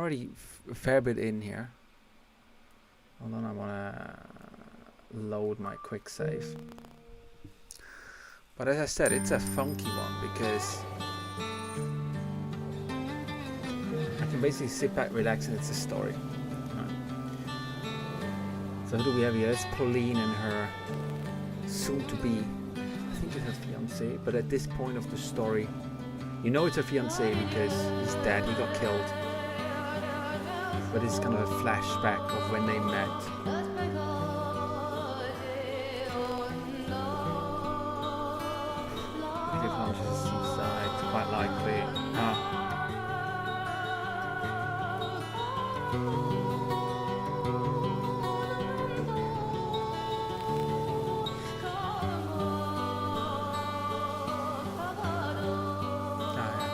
already a fair bit in here. Hold on, I want to load my quick save. But as I said, it's a funky one because I can basically sit back, relax, and it's a story. Right. So who do we have here? It's Pauline and her soon-to-be, I think it's her fiancé, but at this point of the story, you know it's her fiancé because he's dead, he got killed. But it's kind of a flashback of when they met. If launches inside, it's quite likely.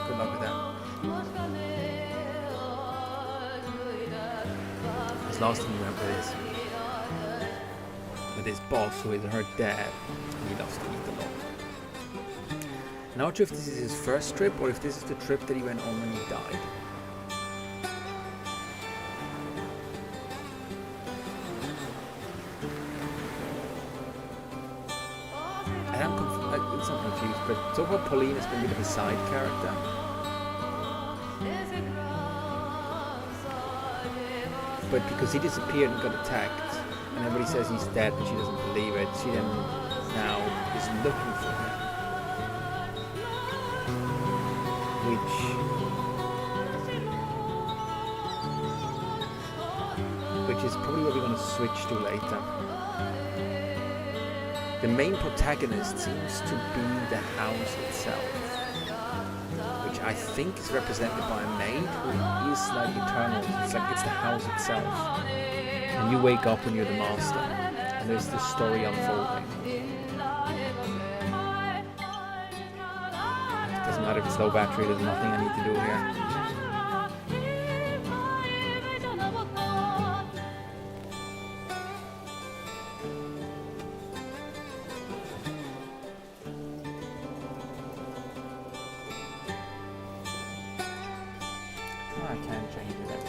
Good luck with that. His last thing you remember is with his boss, who is her dad, and he loves to eat a lot. Not sure if this is his first trip or if this is the trip that he went on when he died. And I'm confused, but so far Pauline has been a bit of a side character. But because he disappeared and got attacked, and everybody says he's dead, but she doesn't believe it, she then now is looking for him. Which is probably what we're going to switch to later. The main protagonist seems to be the house itself, which I think is represented by a maid who is like eternal. It's like it's the house itself, and you wake up when you're the master, and there's this story unfolding. Doesn't matter if it's low battery, there's nothing I need to do here. I can't change it anyway.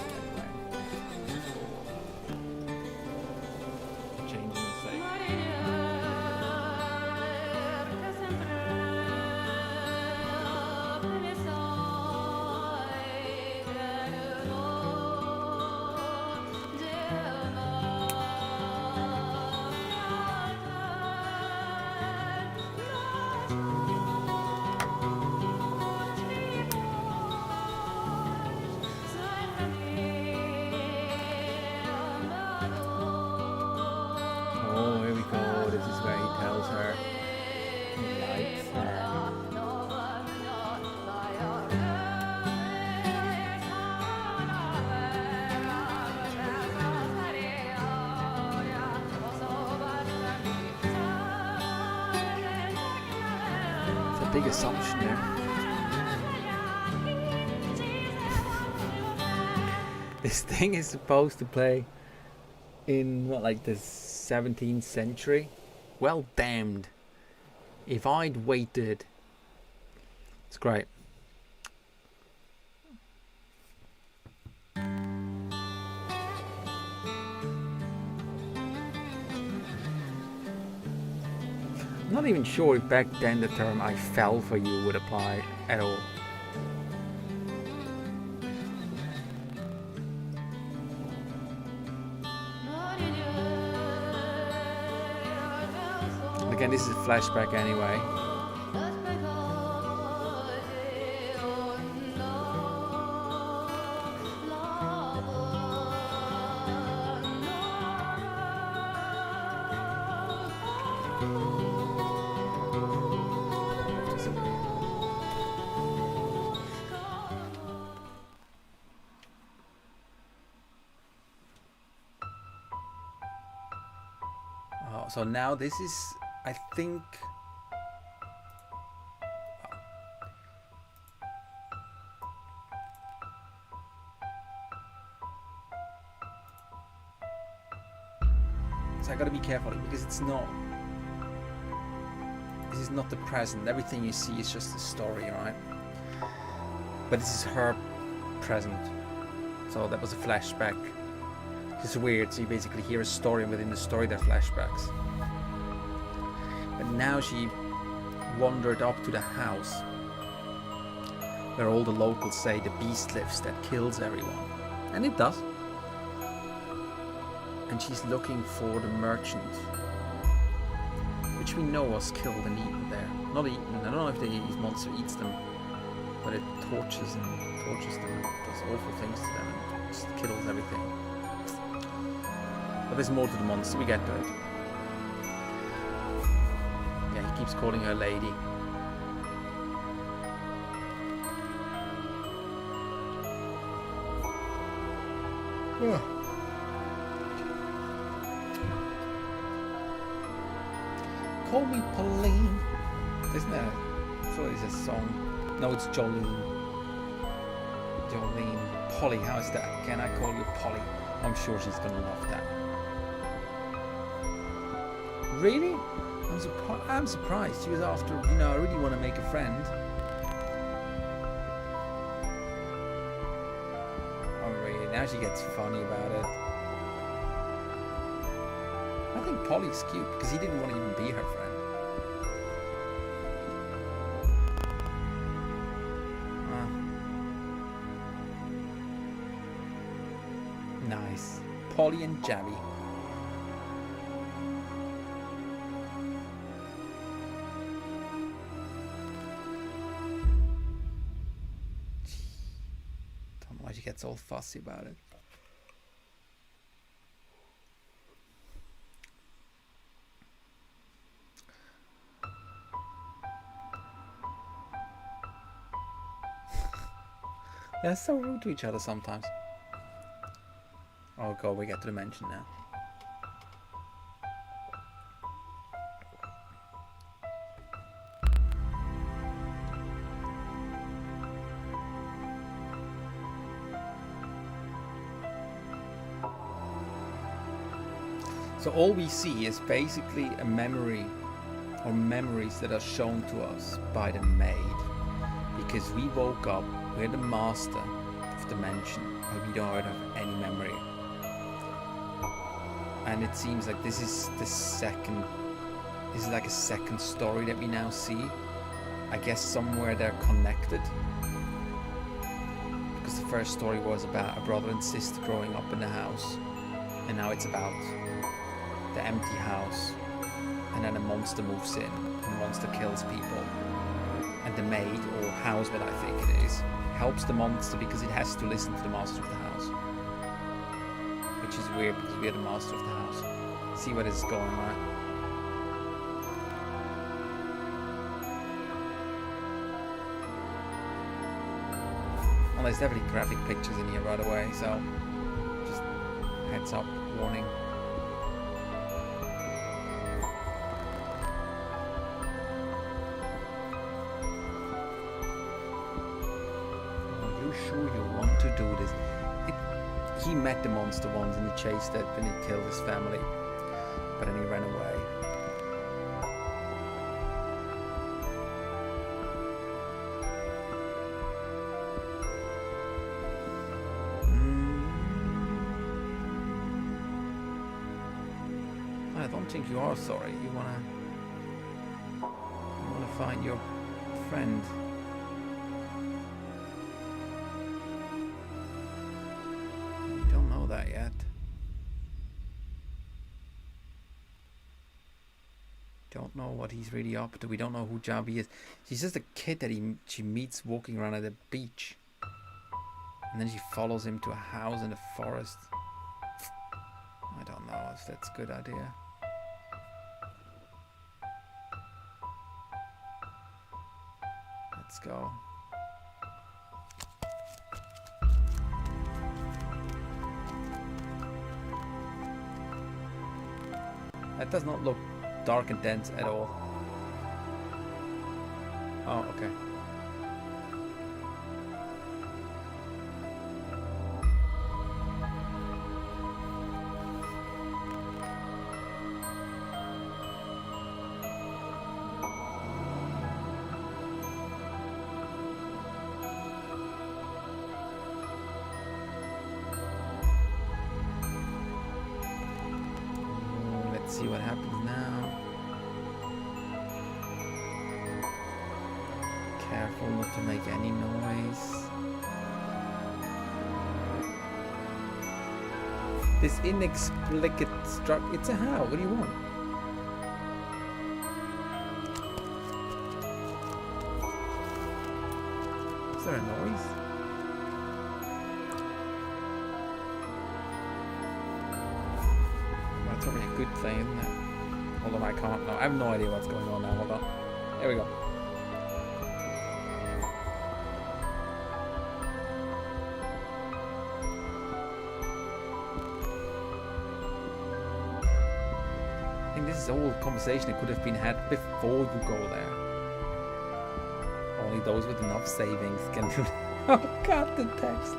Changing the save. Big assumption there. This thing is supposed to play in what, like the 17th century? Well, damned. If I'd waited. It's great. I'm not even sure if back then the term "I fell for you" would apply at all. Again, this is a flashback anyway. So now this is, I think, so I gotta be careful because it's not, this is not the present. Everything you see is just the story, right? But this is her present. So that was a flashback. It's weird, so you basically hear a story, and within the story there are flashbacks. But now she wandered up to the house where all the locals say the beast lives that kills everyone. And it does. And she's looking for the merchant, which we know was killed and eaten there. Not eaten, I don't know if the monster eats them, but it tortures them, does awful things to them, and just kills everything. But there's more to the monster, we get to it. Yeah, he keeps calling her lady. Call me Pauline. Isn't that? I thought it's a song. No, it's Jolene. Jolene. Polly, how is that? Can I call you Polly? I'm sure she's gonna love that. Really? I'm surprised. She was after, I really want to make a friend. Oh, really? Now she gets funny about it. I think Polly's cute because he didn't want to even be her friend. Nice. Polly and Jabby. Don't know why she gets all fussy about it. They're so rude to each other sometimes. Oh god, we get to the mansion now. So all we see is basically a memory or memories that are shown to us by the maid. Because we woke up, we're the master of the mansion, but we don't have any memory. And it seems like this is like a second story that we now see. I guess somewhere they're connected. Because the first story was about a brother and sister growing up in the house. And now it's about the empty house. And then a monster moves in, and the monster kills people. And the maid, or housemaid I think it is, helps the monster because it has to listen to the master of the house. Which is weird because we are the master of the house. See where this is going, right? Well, there's definitely graphic pictures in here right away, so just heads up, warning. Are you sure you want to do this? He met the monster once and he chased it and he killed his family, but then he ran away. I don't think you are sorry. You wanna find your friend. That yet. Don't know what he's really up to. We don't know who Jabby is. She's just a kid that she meets walking around at the beach, and then she follows him to a house in the forest. I don't know if that's a good idea. Let's go. That does not look dark and dense at all. Oh, okay. see what happens now. Careful not to make any noise. This inexplicable structure. It's a how. What do you want? Is there a noise? Well, that's probably a good thing, isn't it? Hold on, I can't. No, I have no idea what's going on now. Hold on. There we go. This is a whole conversation that could have been had before you go there. Only those with enough savings can do it. Oh god, the text.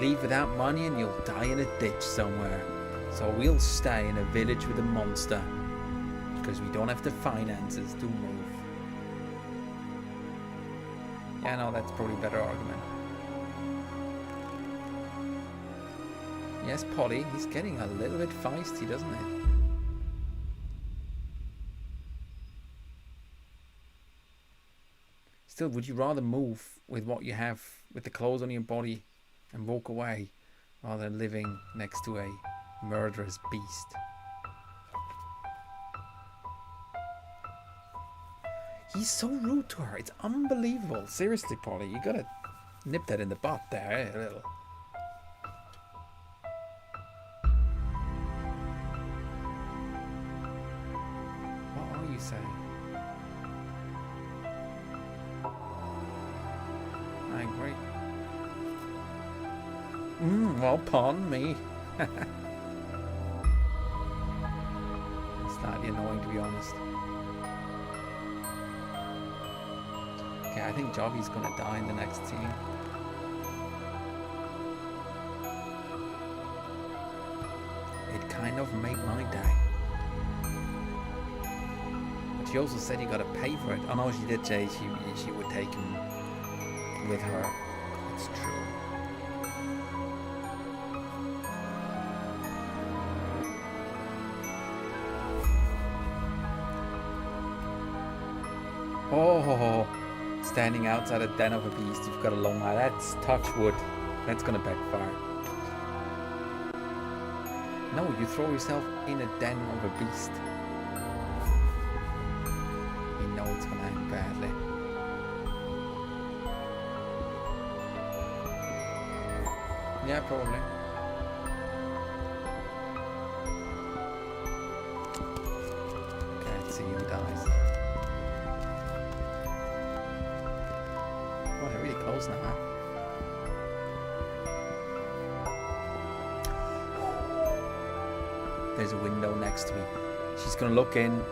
Leave without money and you'll die in a ditch somewhere. So we'll stay in a village with a monster. Because we don't have the finances to move. Yeah, no, that's probably a better argument. Yes, Polly, he's getting a little bit feisty, doesn't he? Still, would you rather move with what you have, with the clothes on your body, and walk away, rather than living next to a murderous beast? He's so rude to her. It's unbelievable. Seriously, Polly, you gotta nip that in the butt there, a little. Saying. I agree. Well, pardon me. Slightly annoying, to be honest. Okay, I think Jobby's gonna die in the next scene. It kind of made my day. She also said you gotta pay for it. Oh no, she did say she would take him with her. It's true. Oh, standing outside a den of a beast. You've got a long eye. That's touch wood. That's gonna backfire. No, you throw yourself in a den of a beast. It's gonna end badly. Yeah, probably. Okay, let's see who dies. Oh, they're really close now, huh? There's a window next to me. She's gonna look in.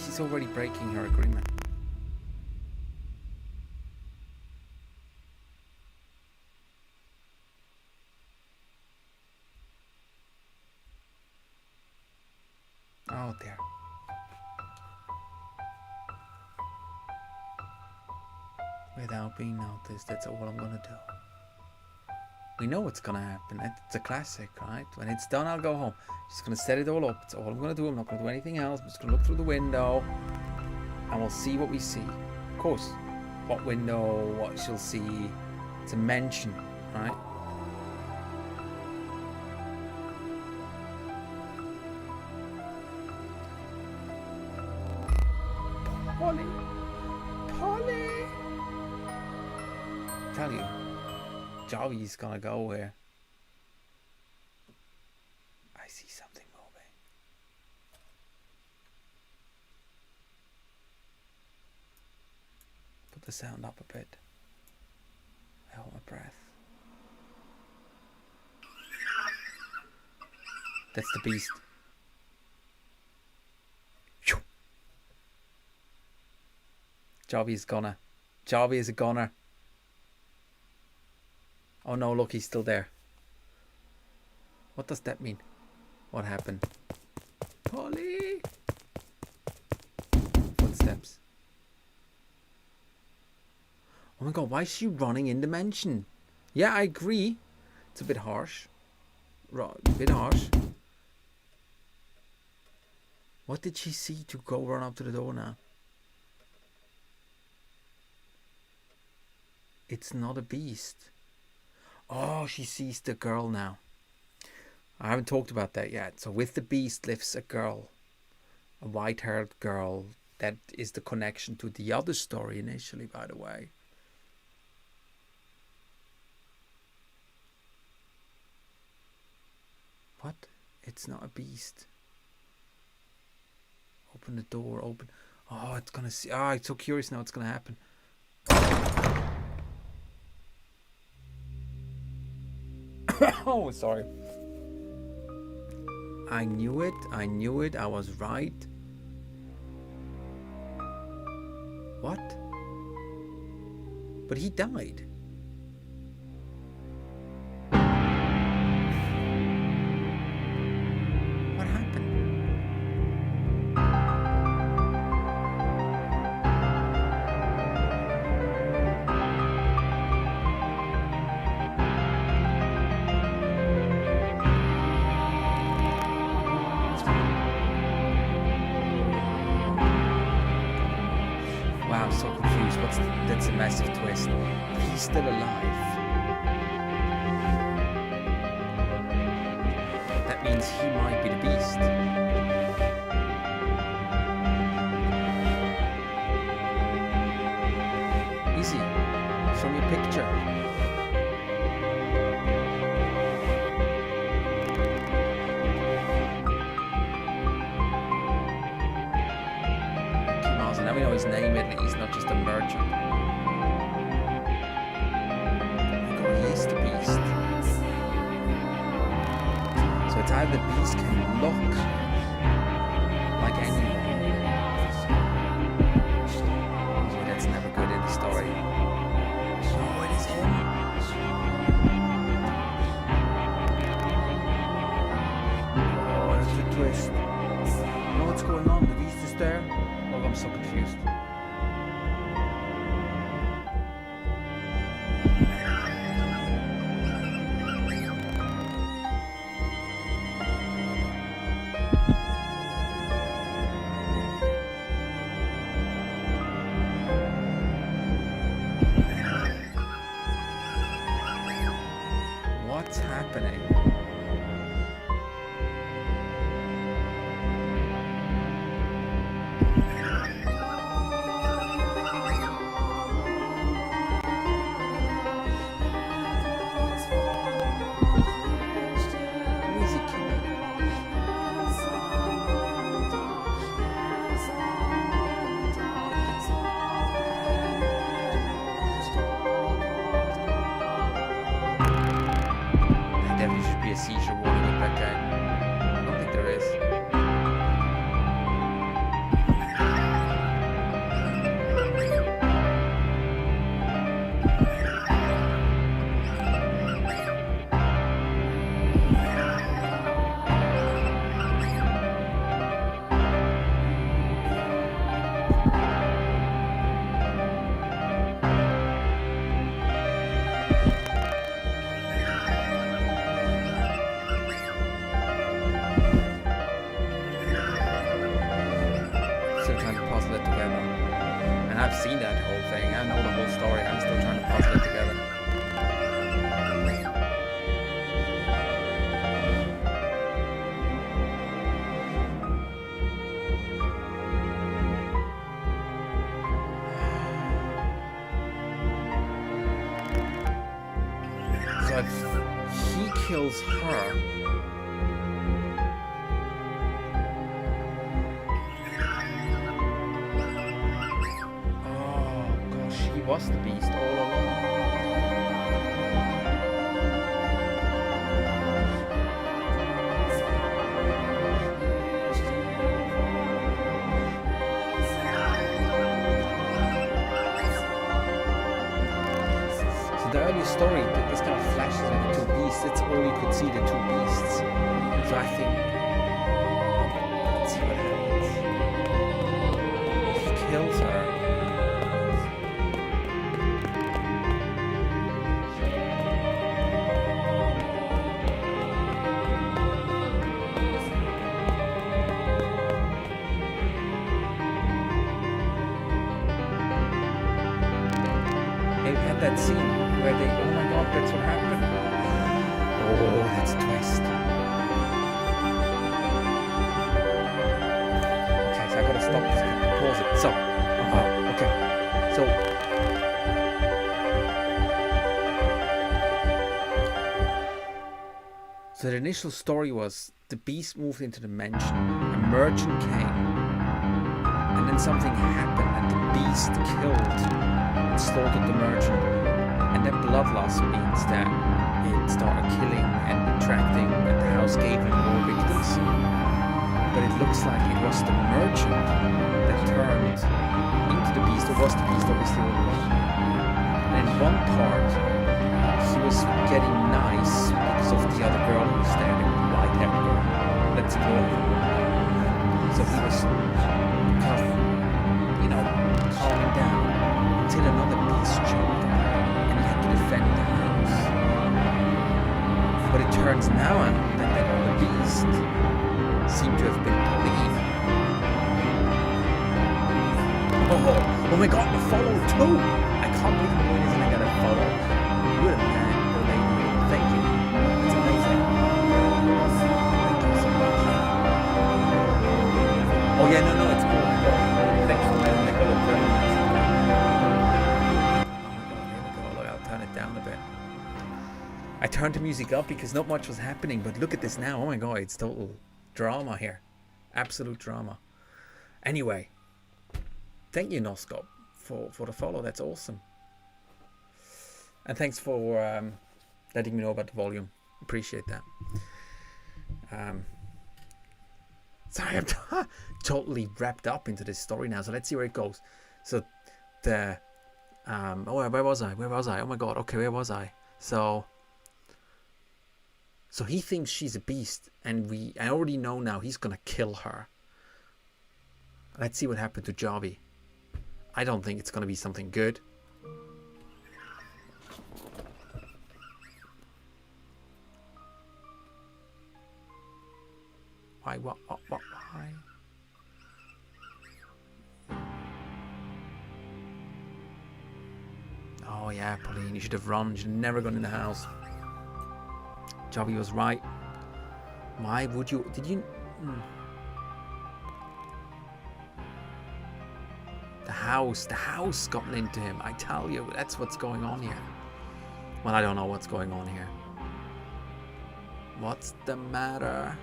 She's already breaking her agreement. Oh dear. Without being noticed, that's all I'm gonna do. We know what's gonna happen. It's a classic, right? When it's done, I'll go home. Just gonna set it all up. It's all I'm gonna do. I'm not gonna do anything else. I'm just gonna look through the window, and we'll see what we see. Of course, what window, what she'll see. It's a mention, right? Polly, Polly. Tell you. Joey's gonna go here. I see something moving. Put the sound up a bit. I hold my breath. That's the beast. Joby is gonna. Joby is a goner. Oh no, look, he's still there. What does that mean? What happened? Polly! Footsteps. Oh my god, why is she running in the mansion? Yeah, I agree. It's a bit harsh. A bit harsh. What did she see to go run up to the door now? It's not a beast. Oh, she sees the girl now. I haven't talked about that yet. So with the beast lives a girl. A white-haired girl. That is the connection to the other story initially, by the way. What? It's not a beast. Open the door, open. Oh, it's gonna see. Oh, I'm so curious now what's gonna happen. Oh, sorry. I knew it. I knew it. I was right. What? But he died. What happened? Wow, I'm so confused. That's a massive twist. He's still alive. That means he might be the beast. Easy. Show me a picture. Now we know his name, at least, not just a merchant. Oh, he is the beast. So it's how the beast can look like anyone. Oh, that's never good in the story. Oh, it is him. Oh, that's the twist. You know what's going on? The beast is there. Oh, I'm so confused. What's happening? A seizure warning with that guy. I don't think there is. I've seen that whole thing. I know the whole story. I'm still trying to puzzle it together. So if he kills her, was the beast all along. So the previous story, this kind of flashes of the two beasts. That's all you could see, the two beasts. So I think, let's see what happens. He kills her. That scene where they, oh my god, that's what happened. Oh, that's a twist. Okay, so I gotta stop this, pause it. So, okay. So the initial story was the beast moved into the mansion, a merchant came, and then something happened and the beast killed and slaughtered the merchant. And then bloodlust means that it started killing and attracting, and the house gave him more victims. But it looks like it was the merchant that turned into the beast, or was the beast obviously all along. And in one part, he was getting nice because of the other girl who was standing, the white-haired girl. Let's ignore her. So he was kind of, calming down until another beast jumped. Defend the house. But it turns now out that the beast seemed to have been Pauline. Oh my god, a follow too! I can't believe I'm doing this and I got a follow. You're a man, old lady. Thank you. That's amazing. Thank you so much. Oh yeah, no, it's cool. Thanks for letting me go. Down a bit. I turned the music up because not much was happening, but look at this now. Oh my god, it's total drama here. Absolute drama. Anyway, thank you, Noscope, for the follow. That's awesome. And thanks for letting me know about the volume. Appreciate that. Sorry, I'm totally wrapped up into this story now. So let's see where it goes. So the where was I? Oh my god, okay, where was I? So he thinks she's a beast, and I already know now he's gonna kill her. Let's see what happened to Javi. I don't think it's gonna be something good. Why? What? Why? Oh yeah, Pauline, you should have run. You should have never gone in the house. Javi was right. Why would you? Did you? The house got into him. I tell you, that's what's going on here. Well, I don't know what's going on here. What's the matter?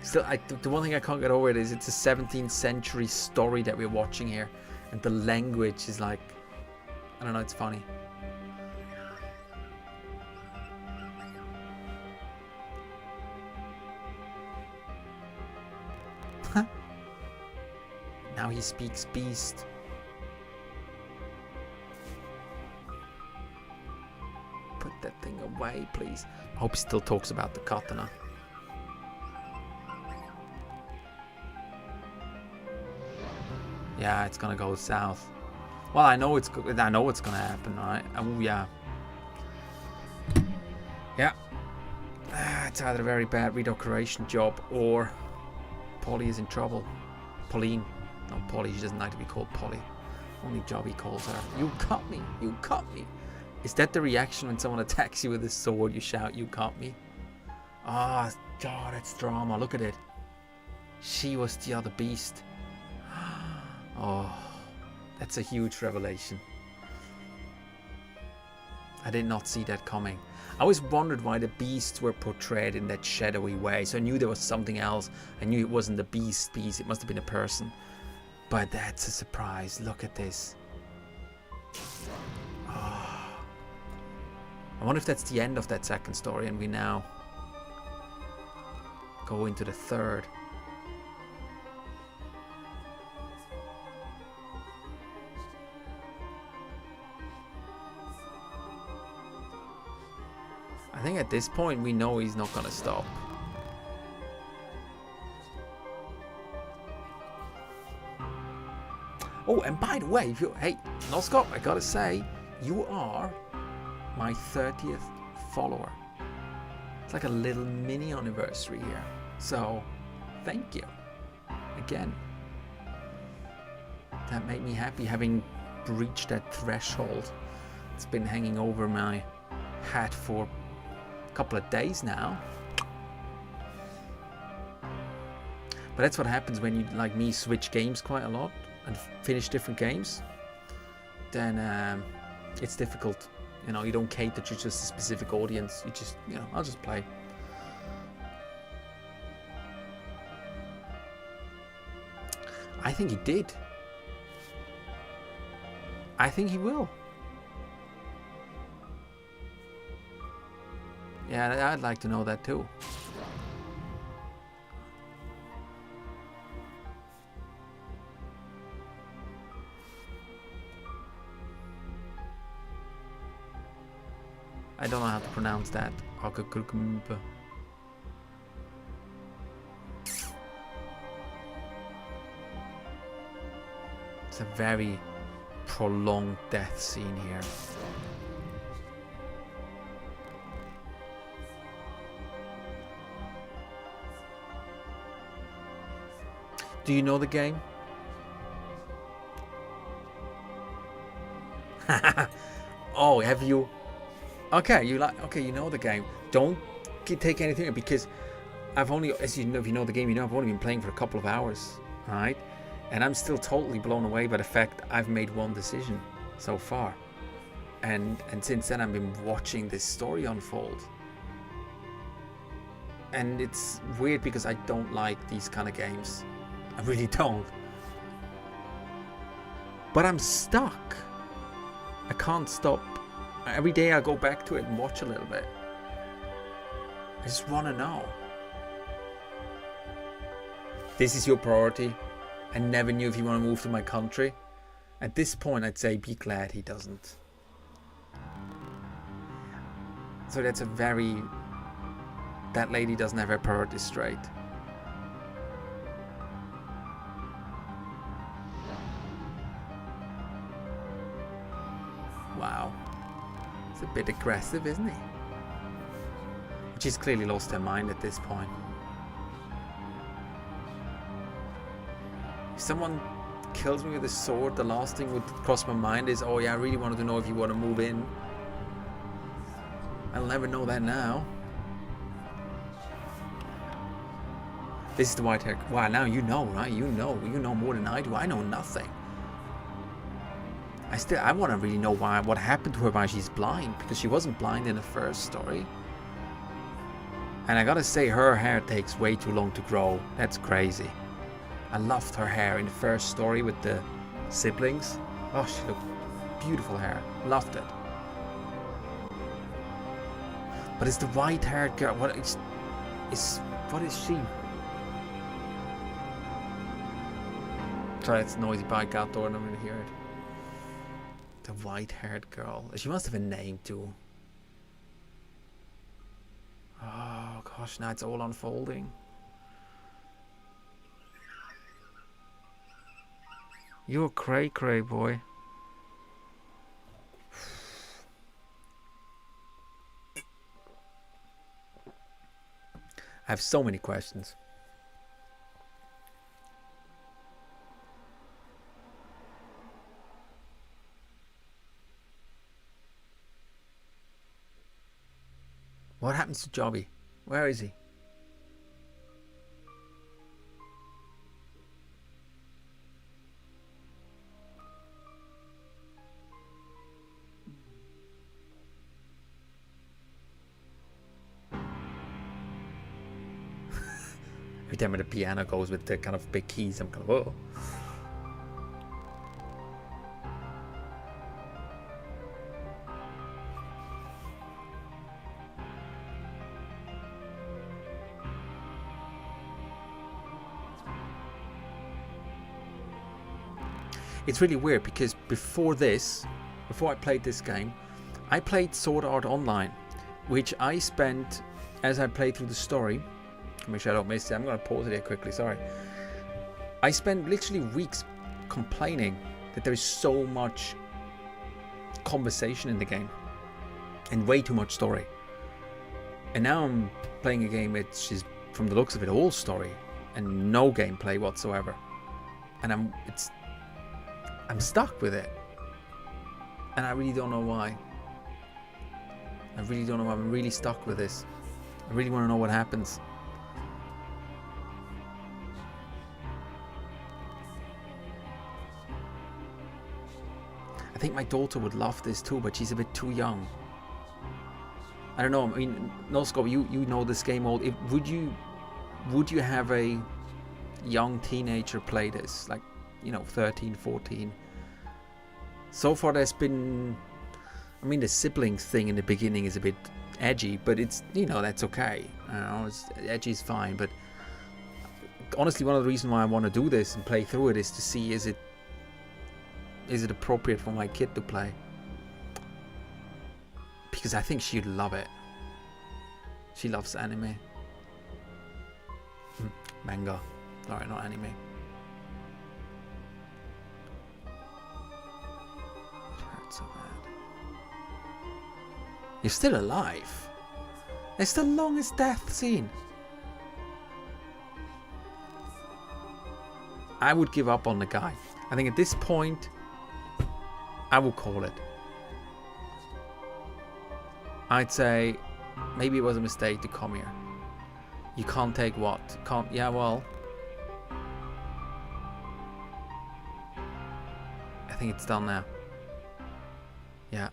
Still, the one thing I can't get over it is it's a 17th century story that we're watching here, and the language is like, I don't know, it's funny. Now he speaks beast. Put that thing away, please. I hope he still talks about the katana. Yeah, it's gonna go south. Well, I know what's gonna happen, right? Oh yeah. Yeah. It's either a very bad redecoration job or Polly is in trouble. Pauline. No, Polly. She doesn't like to be called Polly. Only Jobby calls her. You cut me. You cut me. Is that the reaction when someone attacks you with a sword? You shout, you cut me. Ah, oh, God, that's drama. Look at it. She was the other beast. Oh, that's a huge revelation. I did not see that coming. I always wondered why the beasts were portrayed in that shadowy way. So I knew there was something else. I knew it wasn't the beast. It must have been a person. But that's a surprise. Look at this. Oh. I wonder if that's the end of that second story and we now go into the third. think at this point we know he's not gonna stop. Oh, and by the way, hey, Noscop, I gotta say, you are my 30th follower. It's like a little mini anniversary here. So, thank you. Again. That made me happy, having breached that threshold. It's been hanging over my hat for a couple of days now. But that's what happens when you, like me, switch games quite a lot and finish different games. Then it's difficult. You know, you don't cater to just a specific audience. You just, you know, I'll just play. I think he did. I think he will. Yeah, I'd like to know that too. I don't know how to pronounce that. It's a very prolonged death scene here. Do you know the game? Oh, have you? Okay, you know the game. Don't take anything, because I've only, as you know, if you know the game, you know I've only been playing for a couple of hours, right? And I'm still totally blown away by the fact I've made one decision so far. And since then I've been watching this story unfold. And it's weird because I don't like these kind of games. I really don't. But I'm stuck. I can't stop. Every day I go back to it and watch a little bit. I just want to know. This is your priority. I never knew if you want to move to my country. At this point, I'd say be glad he doesn't. So that's a very... That lady doesn't have her priorities straight. Wow. It's a bit aggressive, isn't he? She's clearly lost her mind at this point. If someone kills me with a sword, the last thing would cross my mind is, oh yeah, I really wanted to know if you want to move in. I'll never know that now. This is the white hair. Wow, now you know, right? You know more than I do. I know nothing. I want to really know what happened to her, why she's blind, because she wasn't blind in the first story. And I gotta say, her hair takes way too long to grow. That's crazy. I loved her hair in the first story with the siblings. Oh, she looked beautiful hair. Loved it. But it's the white-haired girl. What is she? Sorry, it's a noisy bike outdoor and I'm gonna hear it. The white-haired girl. She must have a name too. Oh gosh, now it's all unfolding. You're cray boy. I have so many questions. What happens to Jobby? Where is he? Every time the piano goes with the kind of big keys, I'm kind of, whoa. It's really weird because before I played this game, I played Sword Art Online, which I spent as I played through the story. Make sure I don't miss it. I'm going to pause it here quickly. Sorry. I spent literally weeks complaining that there is so much conversation in the game and way too much story. And now I'm playing a game which is, from the looks of it, all story and no gameplay whatsoever. And I'm stuck with it. And I really don't know why. I really don't know why. I'm really stuck with this. I really want to know what happens. I think my daughter would love this too, but she's a bit too young. I don't know. I mean, NoScope, you know this game old. Would you have a young teenager play this, like, 13, 14? So far there's been, I mean, the siblings thing in the beginning is a bit edgy, but it's, that's okay. Edgy is fine, but honestly, one of the reasons why I want to do this and play through it is to see, is it appropriate for my kid to play? Because I think she'd love it. She loves anime. Manga. Sorry, not anime. It hurts so bad. You're still alive. It's the longest death scene. I would give up on the guy. I think at this point, I will call it. I'd say maybe it was a mistake to come here. You can't take what? Can't. Yeah, well, I think it's done now. Yeah,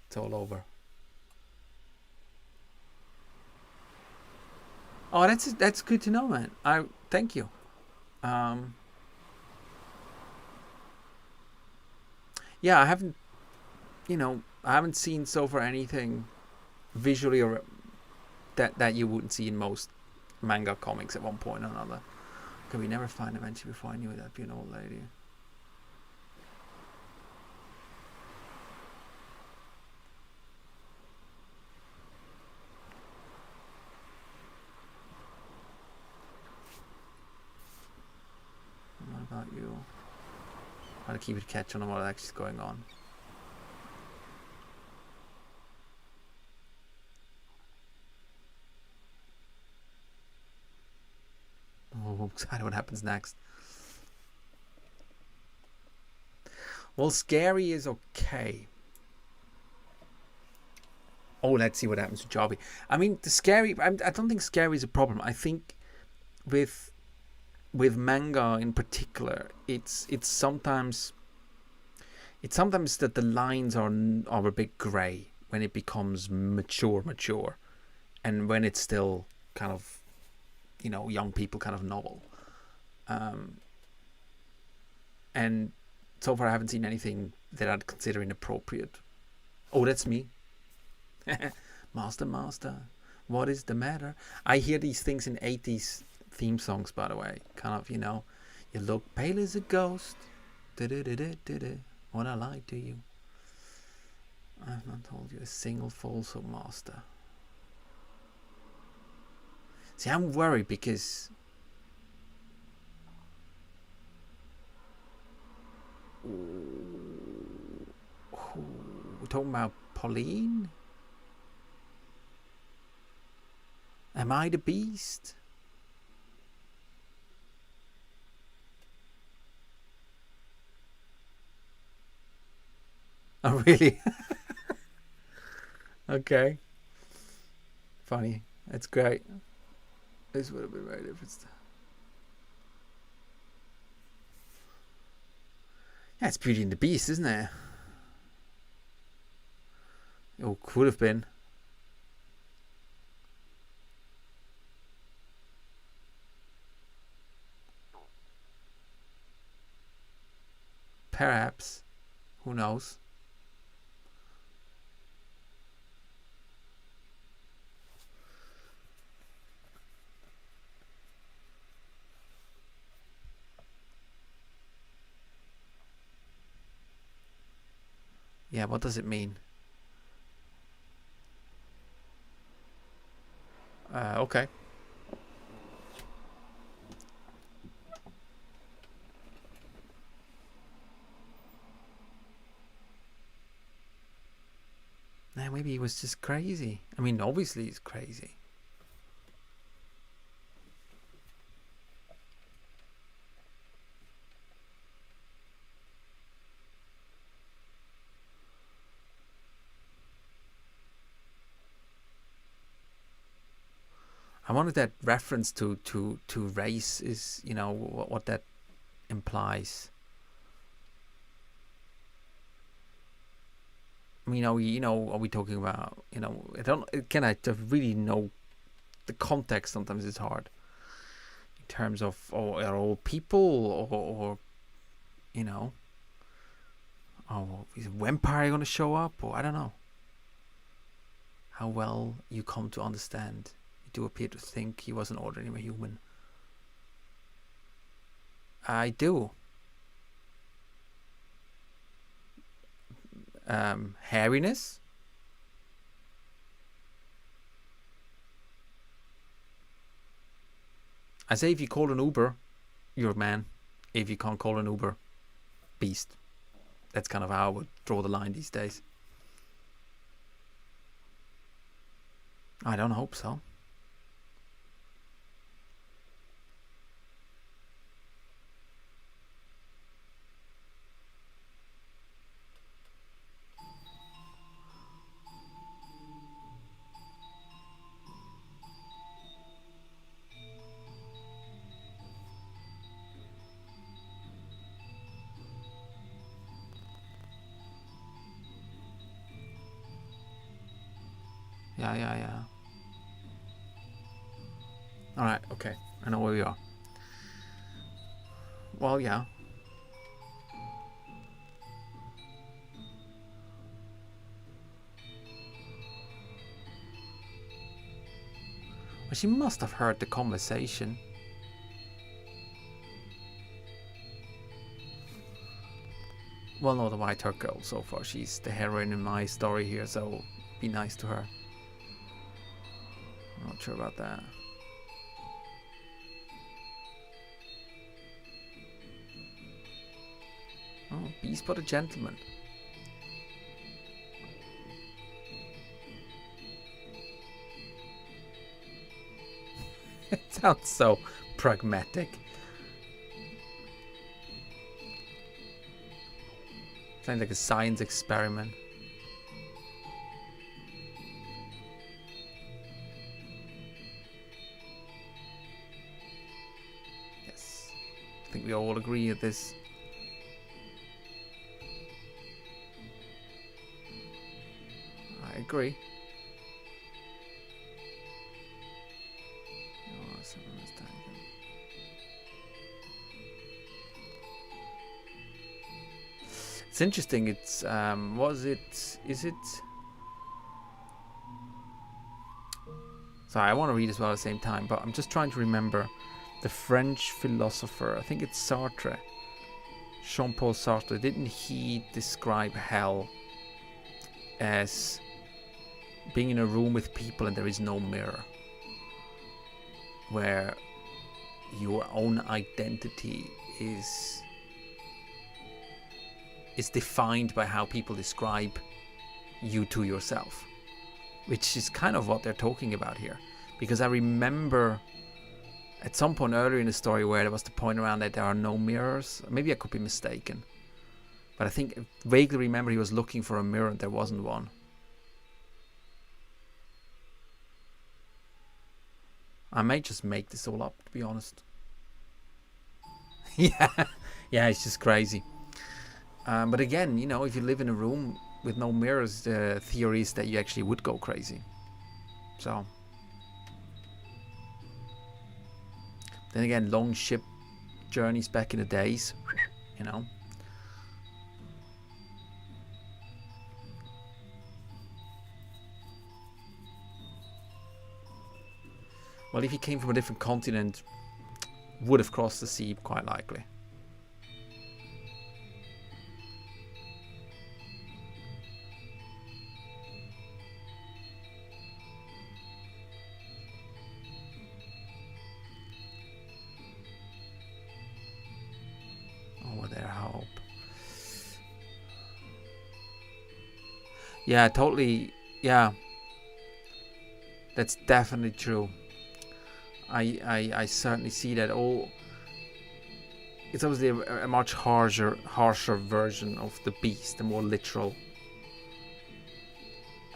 it's all over. Oh, that's good to know, man. Thank you. Yeah, I haven't seen so far anything visually or that you wouldn't see in most manga comics at one point or another. Could we never find eventually before I knew it, that'd be an old lady. What about you? How to keep it catch on what actually is going on. Oh, I'm excited what happens next. Well, scary is okay. Oh, let's see what happens to Jobby. I mean, the scary, I don't think scary is a problem. I think with manga in particular, it's sometimes that the lines are a bit grey when it becomes mature, and when it's still kind of, young people kind of novel. And so far I haven't seen anything that I'd consider inappropriate. Oh, that's me. Master, what is the matter? I hear these things in 80s theme songs, by the way. Kind of, you look pale as a ghost. What I lied to you. I've not told you a single falsehood, master. See, I'm worried because we're talking about Pauline? Am I the beast? Oh, really? Okay. Funny. That's great. This would have been very different. Yeah, it's Beauty and the Beast, isn't it? Oh, could have been. Perhaps. Who knows? Yeah, what does it mean? Okay. Now maybe he was just crazy. I mean, obviously he's crazy. I wonder if that reference to race is, you know, what that implies. I mean, are we talking about, you know, I really know the context. Sometimes it's hard in terms of, are all people, or you know, is a vampire going to show up, or I don't know. How well you come to understand. You do appear to think he was an ordinary human. I do. Hairiness? I say if you call an Uber, you're a man. If you can't call an Uber, beast. That's kind of how I would draw the line these days. I don't hope so. Yeah. Alright, okay. I know where we are. Well, yeah. Well, she must have heard the conversation. Well, no, the white-haired girl so far. She's the heroine in my story here, so be nice to her. I'm not sure about that. Oh, beast but a gentleman. It sounds so pragmatic. Sounds like a science experiment. Yes. I think we all agree with this. I agree. It's interesting. It's is it? Sorry, I want to read as well at the same time, but I'm just trying to remember the French philosopher. I think it's Sartre. Jean-Paul Sartre. Didn't he describe hell as being in a room with people and there is no mirror, where your own identity is defined by how people describe you to yourself, which is kind of what they're talking about here. Because I remember at some point earlier in the story where there was the point around that there are no mirrors. Maybe I could be mistaken, but I think I vaguely remember he was looking for a mirror and there wasn't one. I may just make this all up, to be honest. Yeah, it's just crazy. But again, you know, if you live in a room with no mirrors, the theory is that you actually would go crazy. So, then again, long ship journeys back in the days, you know. Well, if he came from a different continent, would have crossed the sea, quite likely. their hope. Yeah, totally. Yeah, that's definitely true. I certainly see that. All it's obviously a much harsher version of the beast, the more literal.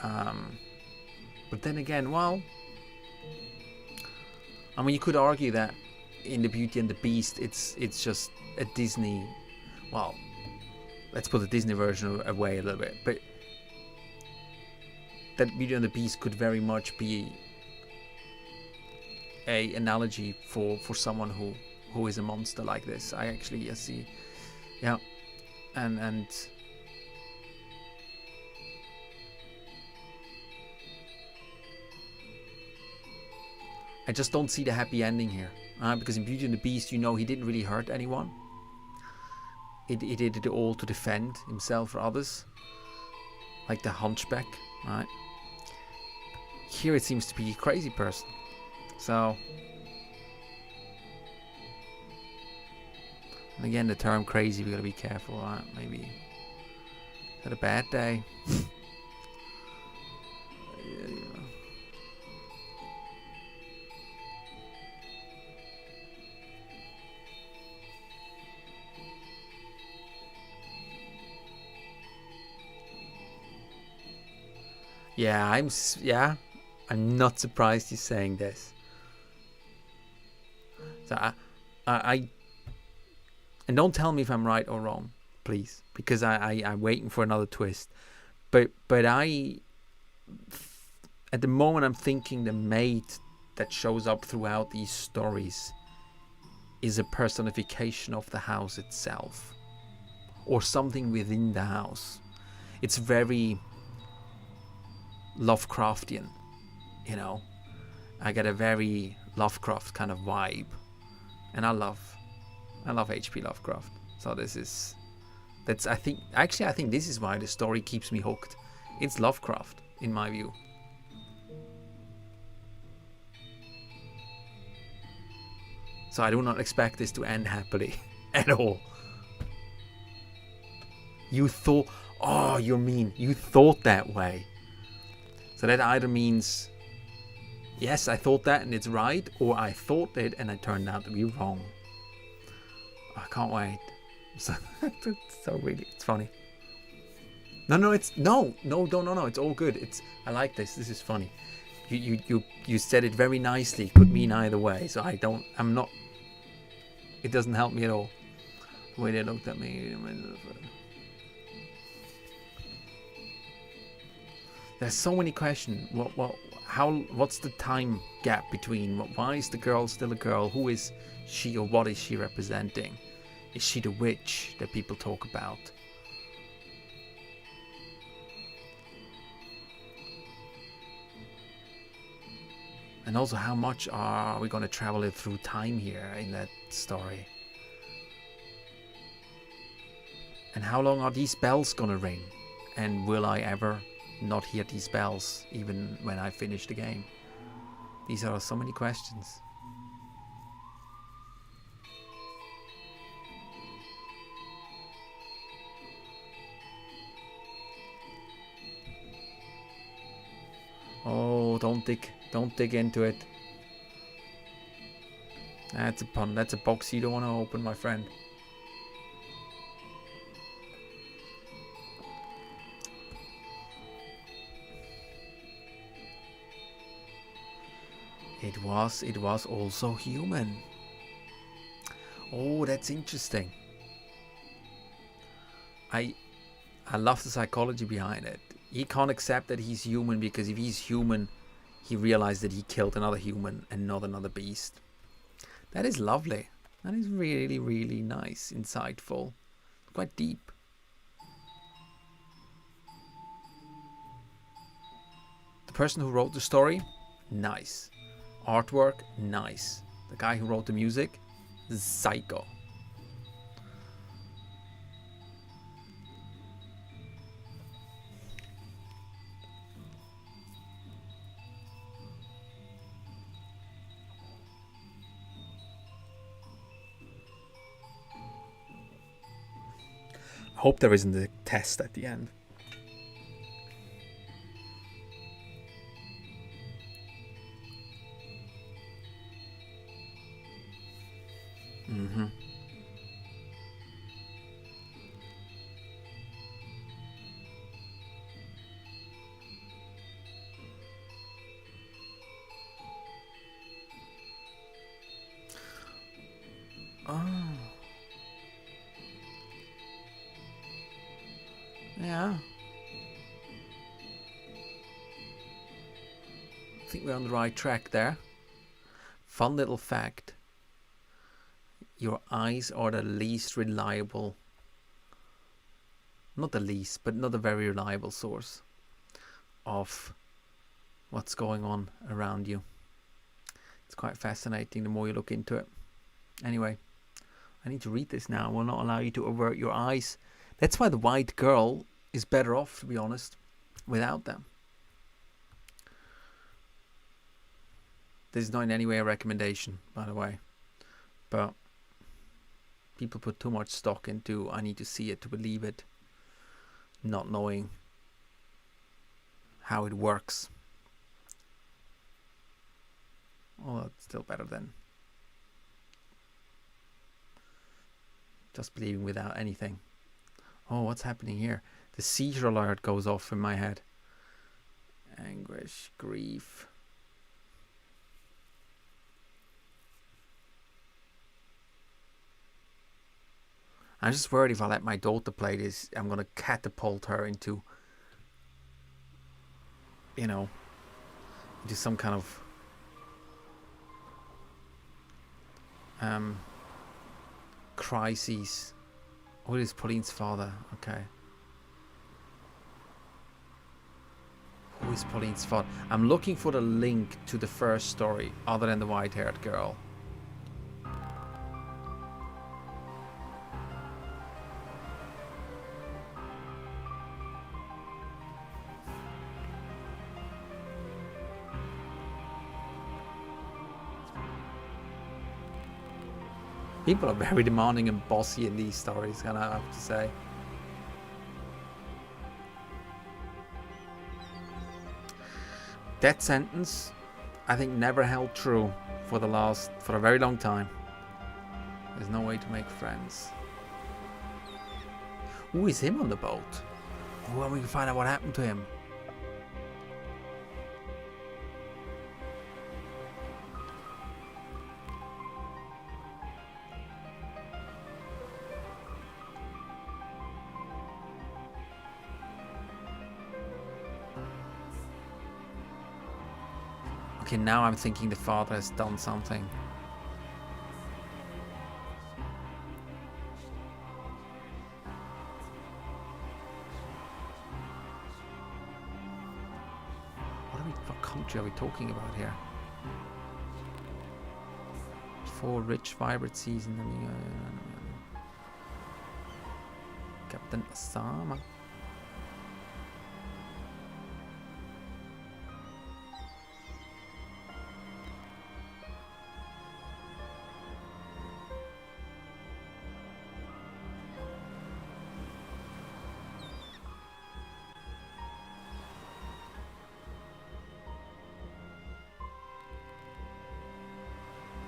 But then again, well, I mean, you could argue that in the Beauty and the Beast, it's just a Disney. Well, let's put the Disney version away a little bit, but that Beauty and the Beast could very much be a analogy for someone who is a monster like this. I see, yeah, and I just don't see the happy ending here, because in Beauty and the Beast, he didn't really hurt anyone. He did it all to defend himself or others, like the Hunchback, right? Here it seems to be a crazy person. So, and again, the term crazy, we gotta be careful, right? Maybe had a bad day. I'm not surprised he's saying this. So I and don't tell me if I'm right or wrong, please, because I'm waiting for another twist. But at the moment I'm thinking the maid that shows up throughout these stories is a personification of the house itself, or something within the house. It's very Lovecraftian, I get a very Lovecraft kind of vibe, and I love H.P. Lovecraft. So I think this is why the story keeps me hooked. It's Lovecraft, in my view. So I do not expect this to end happily at all. You thought, oh, you're mean. You thought that way. So that either means, yes, I thought that and it's right, or I thought it and it turned out to be wrong. I can't wait. So really, it's funny. No, it's all good. I like this. This is funny. You said it very nicely. Could mean either way. So I'm not. It doesn't help me at all. The way they looked at me. There's so many questions. What's the time gap between? Why is the girl still a girl? Who is she, or what is she representing? Is she the witch that people talk about? And also, how much are we going to travel it through time here in that story? And how long are these bells going to ring? And will I ever not hear these bells even when I finish the game? These are so many questions. Oh, don't dig into it. That's a pun. That's a box you don't want to open, my friend. It was also human. Oh, that's interesting. I love the psychology behind it. He can't accept that he's human, because if he's human, he realized that he killed another human and not another beast. That is lovely. That is really, really nice, insightful, quite deep. The person who wrote the story, nice. Artwork, nice. The guy who wrote the music, psycho. Hope there isn't a test at the end. Mm-hmm. Oh. Yeah. I think we're on the right track there. Fun little fact. Your eyes are the least reliable, not the least, but not a very reliable source of what's going on around you. It's quite fascinating the more you look into it. Anyway, I need to read this now. I will not allow you to avert your eyes. That's why the white girl is better off, to be honest, without them. This is not in any way a recommendation, by the way, but people put too much stock into I need to see it to believe it, not knowing how it works. Oh, it's still better than just believing without anything. Oh, what's happening here? The seizure alert goes off in my head. Anguish, grief. I'm just worried if I let my daughter play this, I'm going to catapult her into, you know, into some kind of crises. Who is Pauline's father? Okay. Who is Pauline's father? I'm looking for the link to the first story, other than the white-haired girl. People are very demanding and bossy in these stories, can I have to say. Death sentence, I think, never held true for a very long time. There's no way to make friends. Who is him on the boat? Well, we can find out what happened to him. Okay, now I'm thinking the father has done something. What country are we talking about here? For rich, vibrant season. Captain Osama.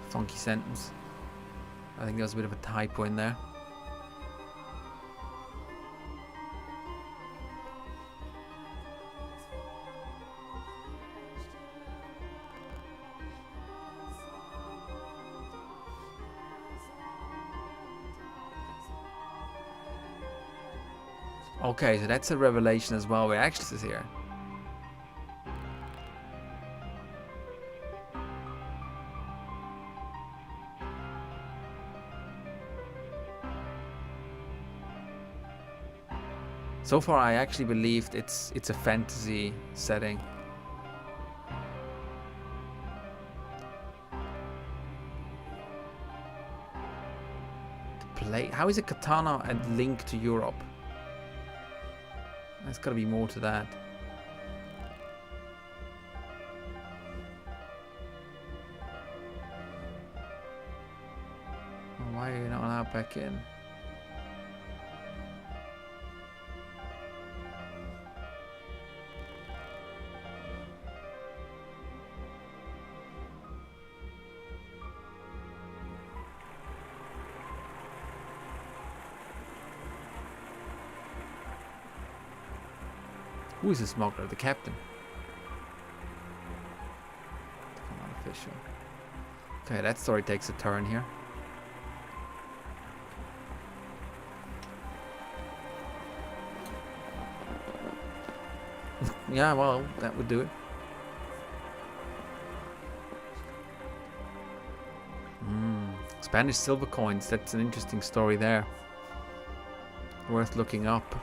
Funky sentence. I think there was a bit of a typo in there. Okay, so that's a revelation as well. We actually is here. So far, I actually believed it's a fantasy setting. The play. How is a katana a link to Europe? There's got to be more to that. Why are you not allowed back in? Who is the smuggler? The captain. Unofficial. Okay, that story takes a turn here. Yeah, well, that would do it. Spanish silver coins. That's an interesting story there. Worth looking up.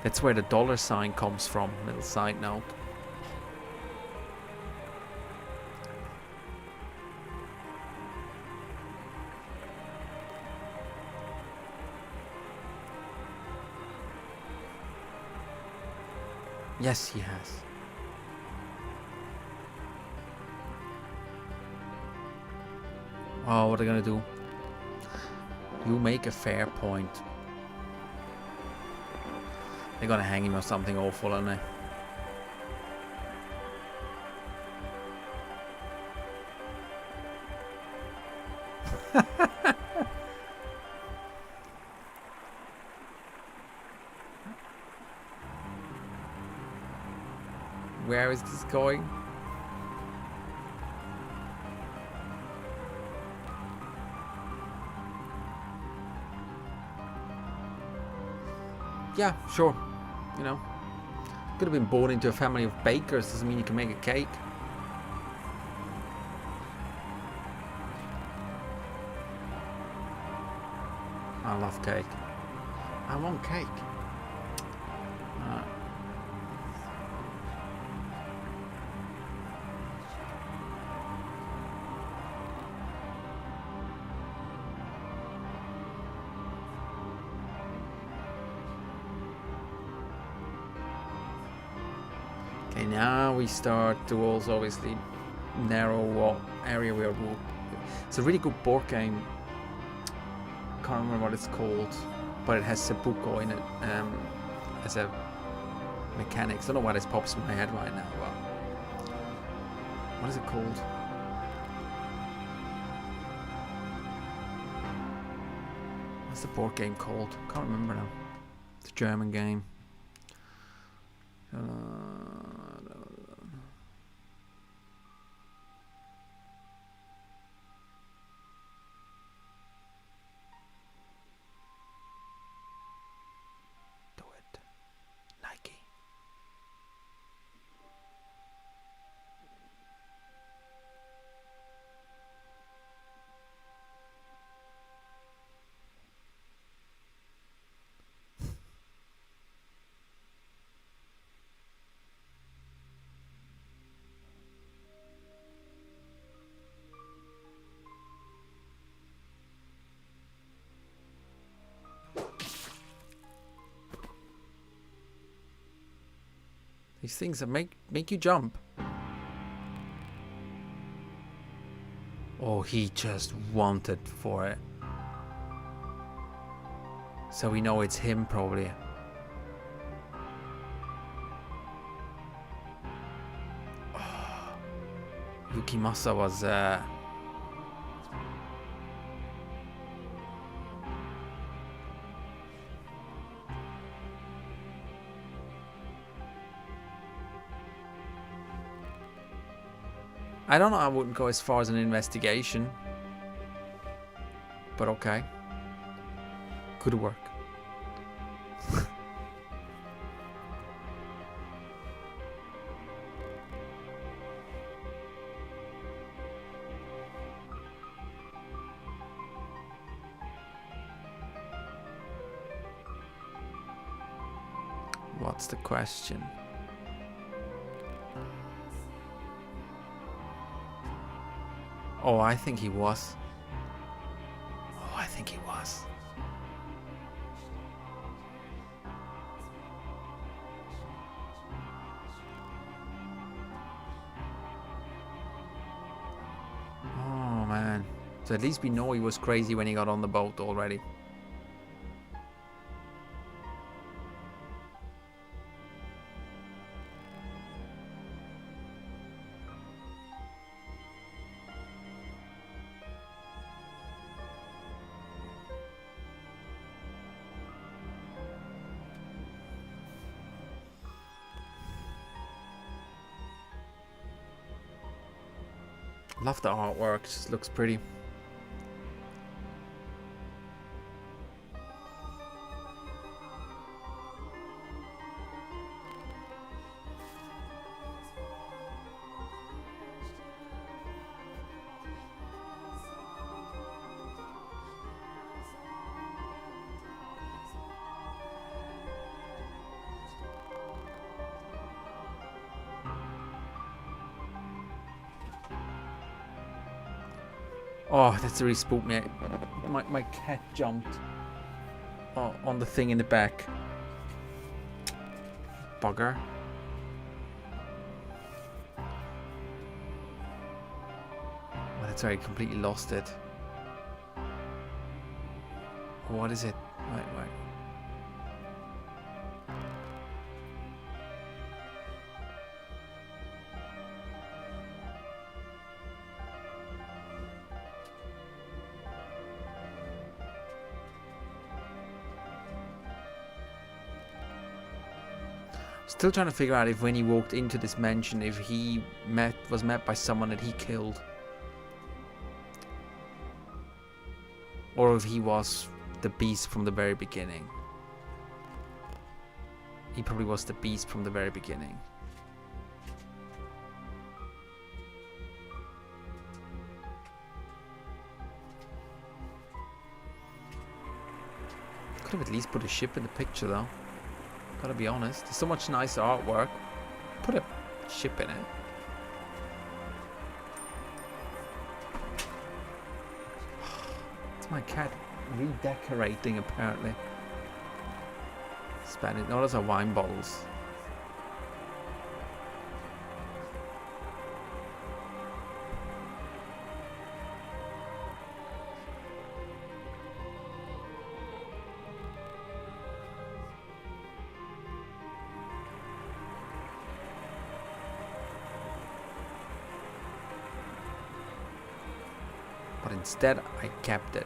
That's where the dollar sign comes from. Little side note. Yes, he has. Oh, what are they gonna do? You make a fair point. They're gonna hang him or something awful, aren't they? Where is this going? Yeah, sure. You know, could have been born into a family of bakers. Doesn't mean you can make a cake. I love cake. I want cake. Okay, now we start towards obviously narrow area where we'll. It's a really good board game. Can't remember what it's called, but it has Seppuku in it as a mechanics. I don't know why this pops in my head right now. Well, what is it called? What's the board game called? Can't remember now. It's a German game. Do it, Nike. These things that make you jump. Oh, he just wanted for it. So we know it's him probably. Oh, Yukimasa was I don't know, I wouldn't go as far as an investigation. But okay. Could work. What's the question? Oh, I think he was. Oh, I think he was. Oh, man. So at least we know he was crazy when he got on the boat already. Love the artwork, it just looks pretty. Oh, that's really spooked me. My cat jumped on the thing in the back. Bugger. Oh, that's right, I completely lost it. What is it? Right. Still trying to figure out if when he walked into this mansion, if he was met by someone that he killed. Or if he was the beast from the very beginning. He probably was the beast from the very beginning. Could have at least put a ship in the picture though. Gotta be honest. There's so much nice artwork. Put a ship in it. It's my cat redecorating apparently. Spanish. No, those are wine bottles. But instead, I kept it.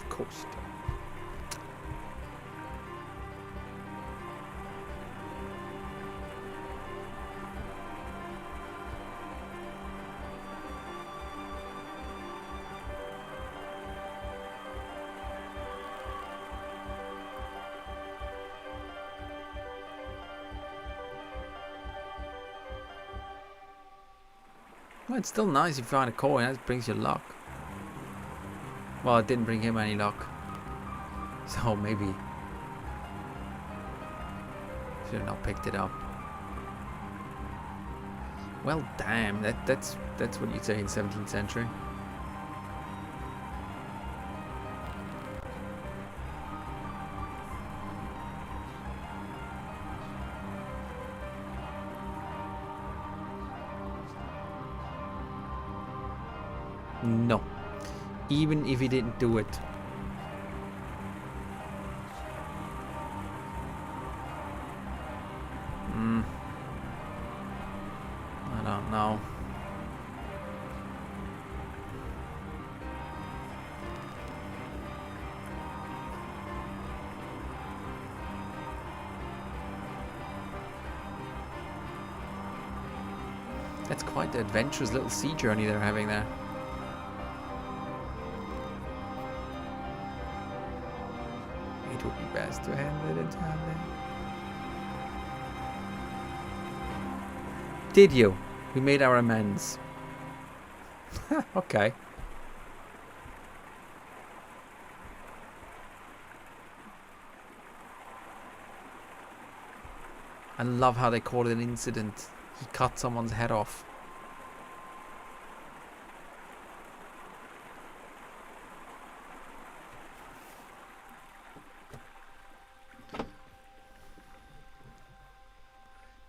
Of course. Well, it's still nice if you find a coin. That brings you luck. Well, it didn't bring him any luck. So maybe should have not picked it up. Well, damn. That's what you'd say in 17th century. No. Even if he didn't do it. I don't know. That's quite the adventurous little sea journey they're having there. It would be best to handle it in time then. Did you? We made our amends. Okay. I love how they call it an incident. He cut someone's head off.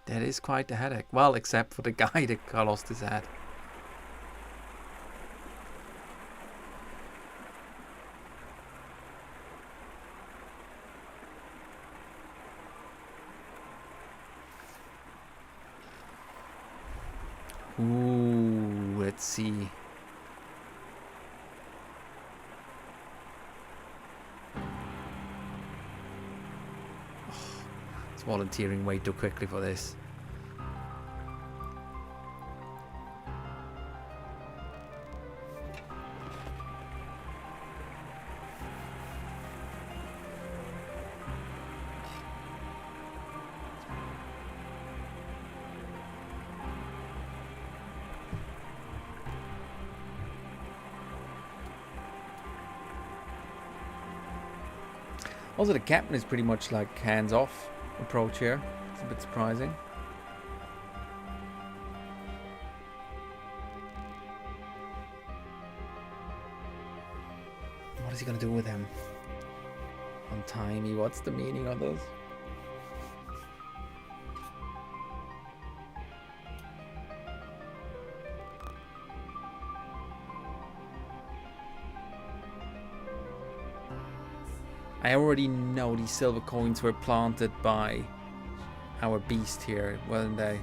That is quite a headache. Well, except for the guy that lost his head. Ooh, let's see. It's volunteering way too quickly for this. Also, the captain is pretty much like hands-off approach here. It's a bit surprising. What is he gonna do with him? Untimey, what's the meaning of this? I already know these silver coins were planted by our beast here, weren't they?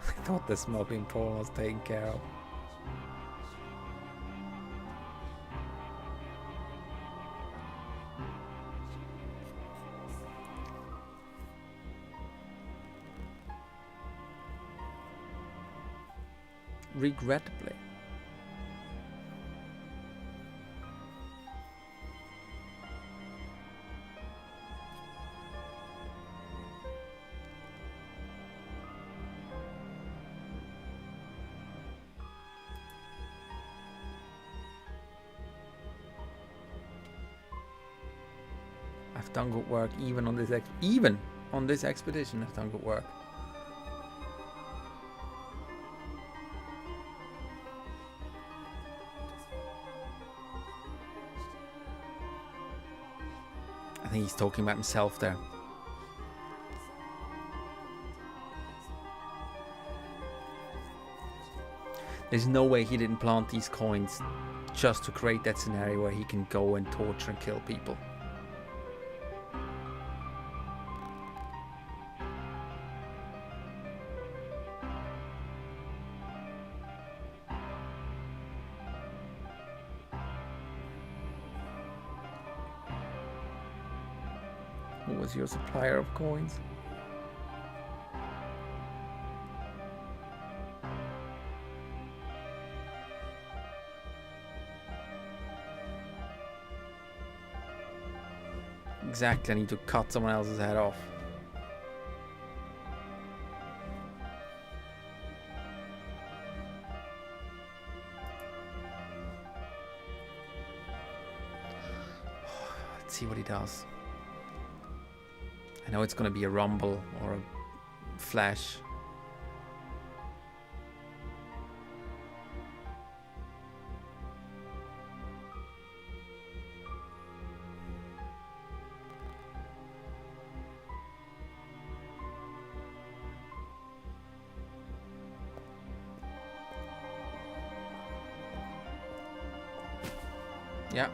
I thought the smuggling pole was taken care of. Regrettably. I've done good work even on this expedition. I've done good work. I think he's talking about himself there. There's no way he didn't plant these coins just to create that scenario where he can go and torture and kill people. Who was your supplier of coins? Exactly, I need to cut someone else's head off. Let's see what he does. I know it's going to be a rumble or a flash. Yeah.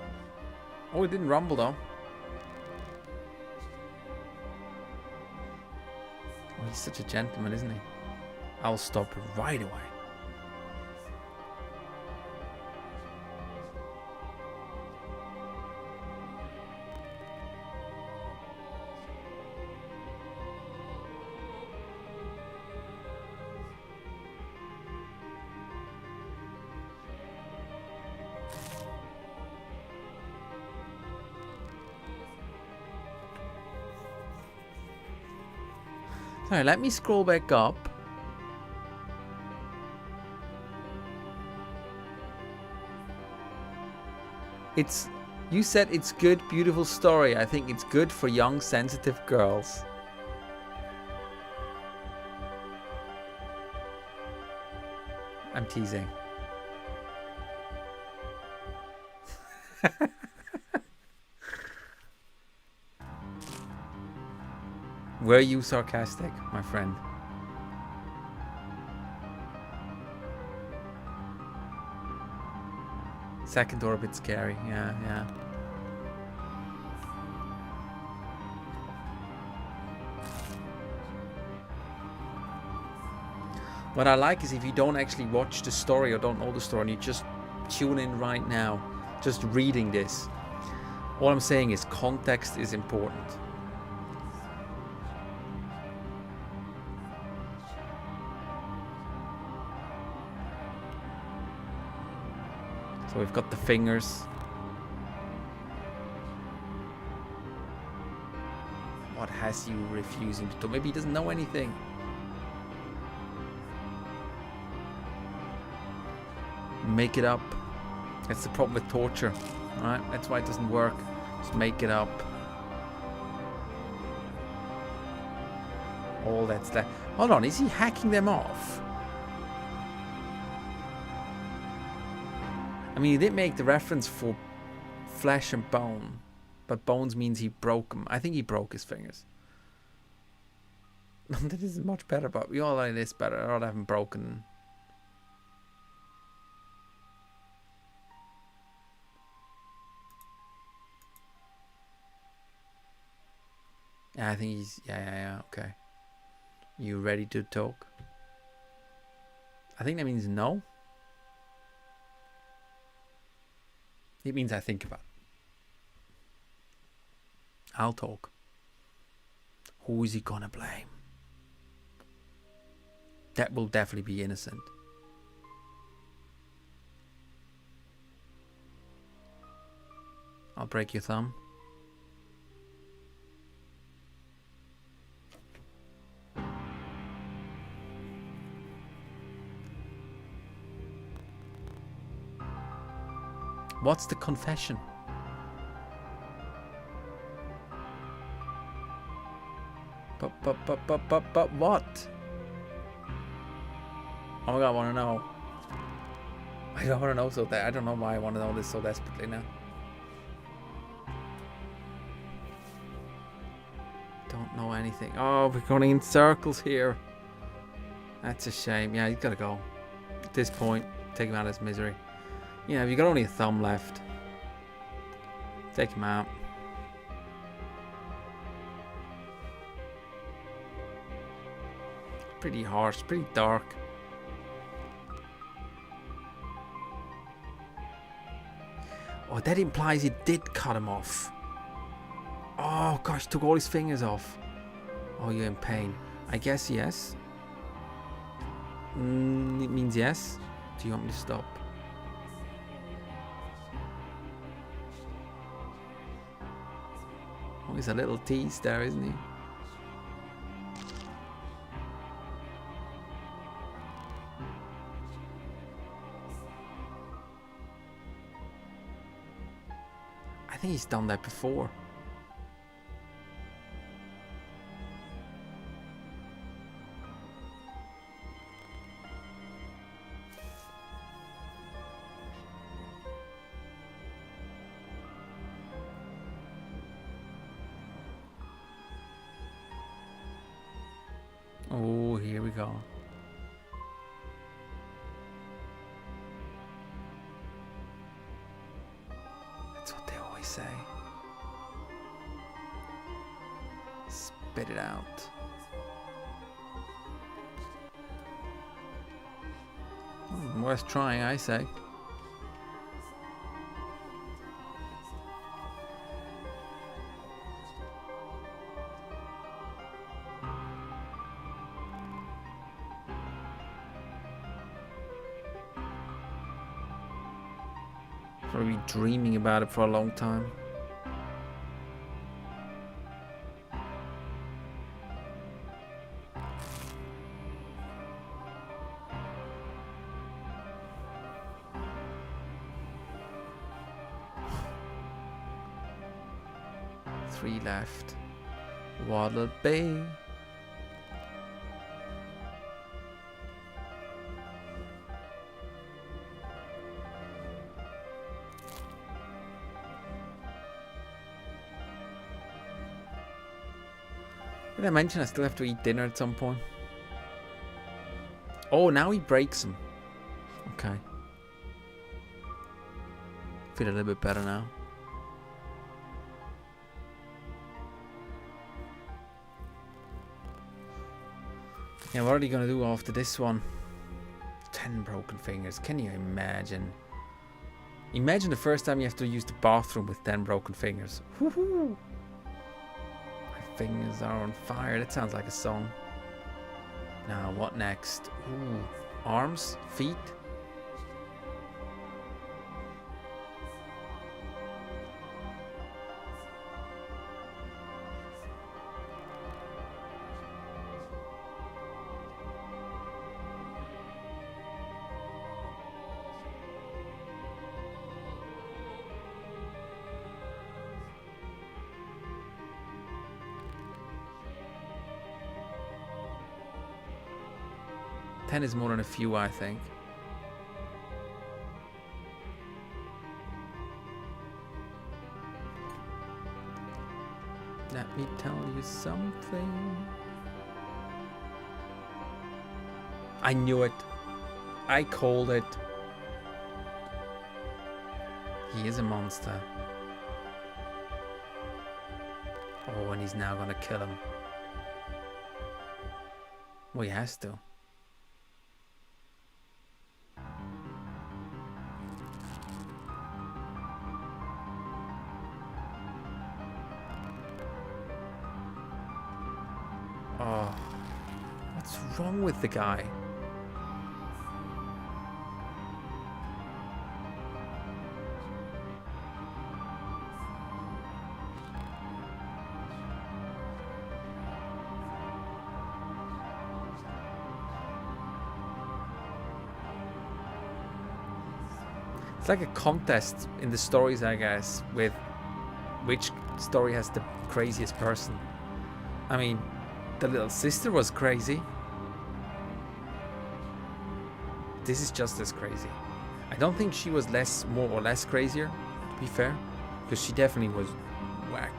Oh, it didn't rumble though. Oh, he's such a gentleman, isn't he? I'll stop right away. Sorry, let me scroll back up. You said it's good, beautiful story. I think it's good for young, sensitive girls. I'm teasing. Were you sarcastic, my friend? Second door a bit scary, yeah. What I like is if you don't actually watch the story or don't know the story and you just tune in right now, just reading this. All I'm saying is context is important. So we've got the fingers. What has you refusing to do? Maybe he doesn't know anything. Make it up. That's the problem with torture. Alright, that's why it doesn't work. Just make it up. All that's left. Hold on, is he hacking them off? I mean, he did make the reference for flesh and bone, but bones means he broke them. I think he broke his fingers. That isn't much better, but we all like this better. I don't have him broken. Yeah, I think he's... Yeah, okay. You ready to talk? I think that means no. It means I think about it. I'll talk. Who is he gonna blame? That will definitely be innocent. I'll break your thumb. What's the confession? But what? Oh my god, I want to know. I don't want to know so that I don't know why I want to know this so desperately now. Don't know anything. Oh, we're going in circles here. That's a shame. Yeah, he's got to go. At this point, take him out of his misery. You know, if you got only a thumb left, take him out. Pretty harsh, pretty dark. Oh, that implies he did cut him off. Oh gosh, took all his fingers off. Oh, you're in pain. I guess yes. It means yes. Do you want me to stop? Oh, he's a little tease there, isn't he? I think he's done that before. Oh, here we go. That's what they always say. Spit it out. Worth trying, I say. Probably dreaming about it for a long time. Three left. What'll it be? Did I mention I still have to eat dinner at some point? Oh, now he breaks them. Okay. Feel a little bit better now. Yeah, what are you gonna do after this one? 10 broken fingers. Can you imagine? Imagine the first time you have to use the bathroom with 10 broken fingers. Woohoo! My fingers are on fire. That sounds like a song. Now, what next? Ooh, arms, feet. 10 is more than a few, I think. Let me tell you something. I knew it. I called it. He is a monster. Oh, and he's now gonna kill him. Well, he has to. Oh, what's wrong with the guy? It's like a contest in the stories, I guess, with which story has the craziest person. I mean, the little sister was crazy. This is just as crazy. I don't think she was more or less crazier, to be fair, because she definitely was whack.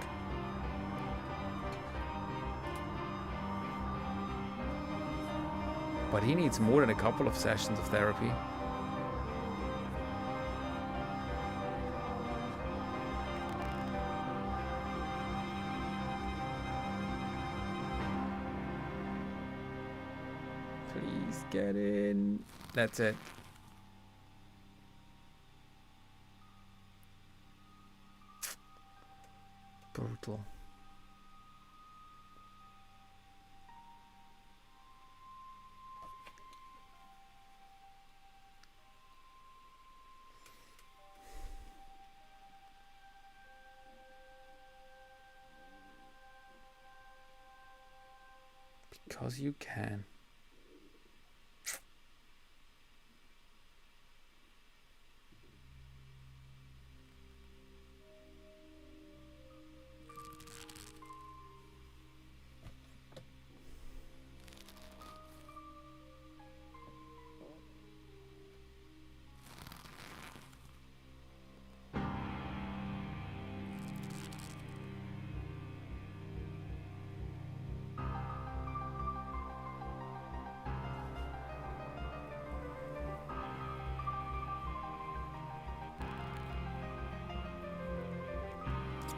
But he needs more than a couple of sessions of therapy. Please get in. That's it. Brutal. Because you can.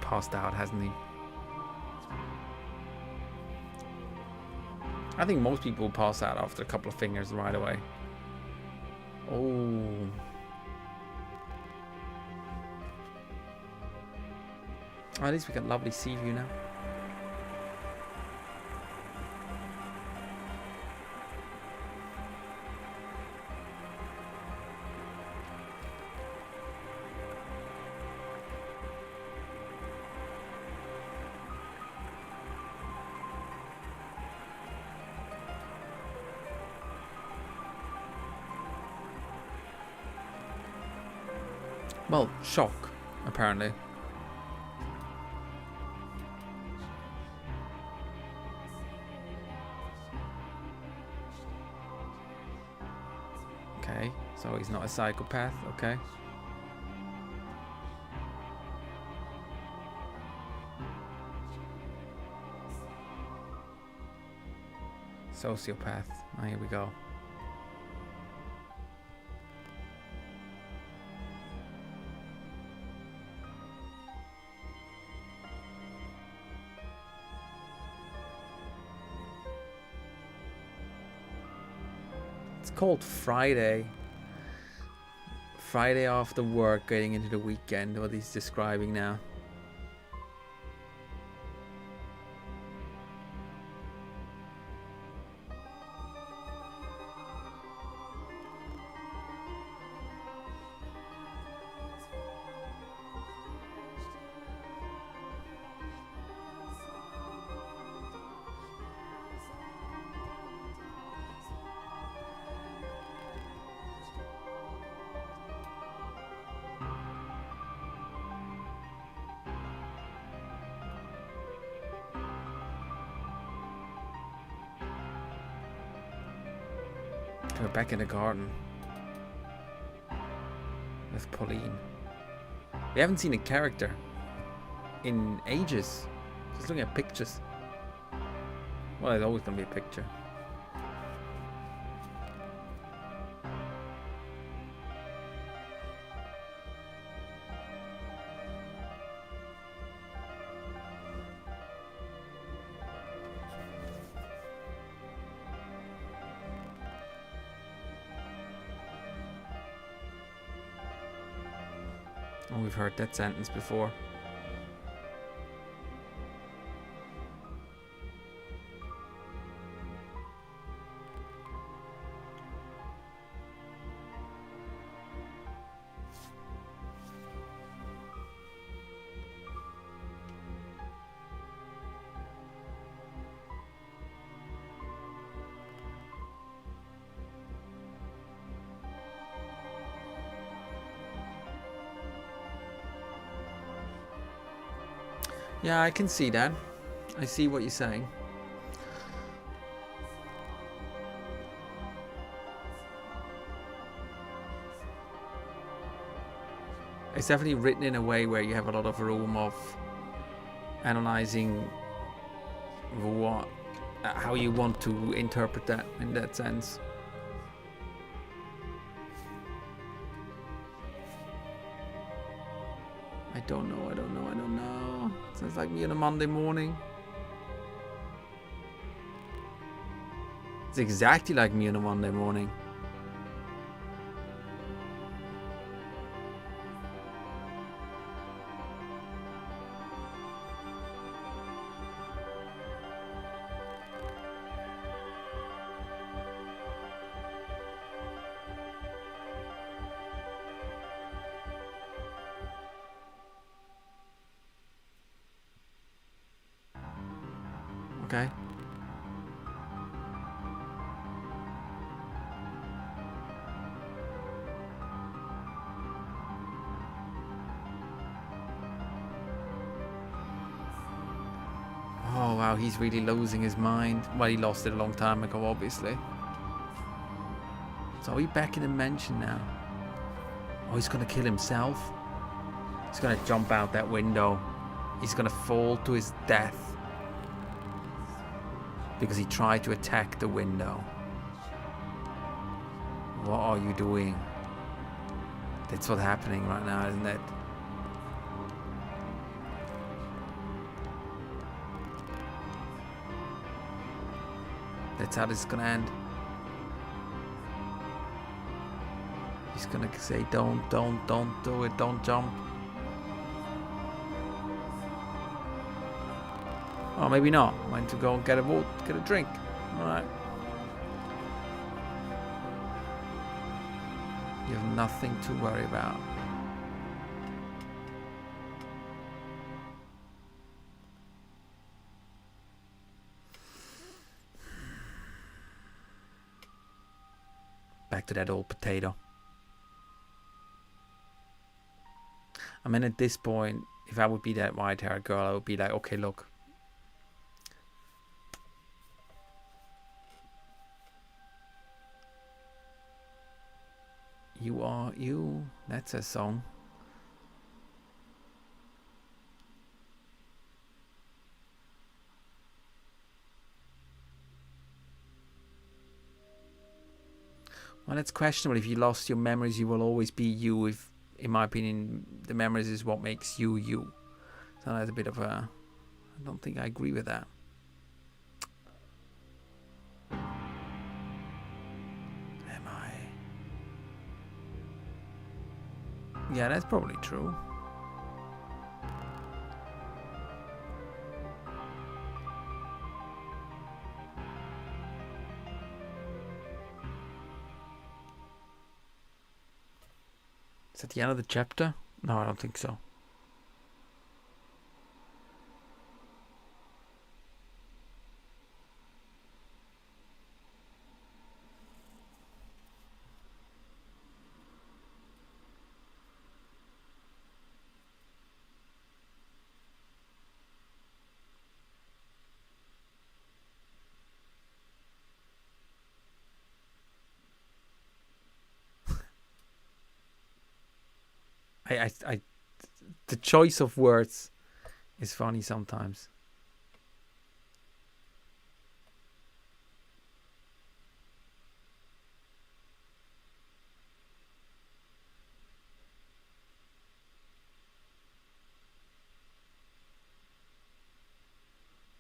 Passed out, hasn't he? I think most people pass out after a couple of fingers right away. Oh. At least we got lovely sea view now. Well, shock, apparently. Okay, so he's not a psychopath, okay. Sociopath. Oh, here we go. It's called Friday. Friday after work, getting into the weekend, what he's describing now. We're back in the garden with Pauline. We haven't seen a character in ages. Just looking at pictures. Well, there's always gonna be a picture. Oh, we've heard that sentence before. Yeah, I can see that. I see what you're saying. It's definitely written in a way where you have a lot of room of analyzing what, how you want to interpret that in that sense. I don't know. Sounds like me on a Monday morning. It's exactly like me on a Monday morning. Okay. Oh wow, he's really losing his mind. Well, he lost it a long time ago, obviously. So are we back in the mansion now? Oh, he's gonna kill himself. He's gonna jump out that window. He's gonna fall to his death. Because he tried to attack the window. What are you doing? That's what's happening right now, isn't it? That's how this is gonna end. He's gonna say, don't do it, don't jump. Oh, maybe not. Went to go and get a drink. Alright. You have nothing to worry about. Back to that old potato. I mean, at this point, if I would be that white-haired girl, I would be like, okay, look. You are you. That's a song. Well, it's questionable. If you lost your memories, you will always be you. If, in my opinion, the memories is what makes you you. So that's a bit of a... I don't think I agree with that. Am I? Yeah, that's probably true. Is that the end of the chapter? No, I don't think so. the choice of words is funny sometimes.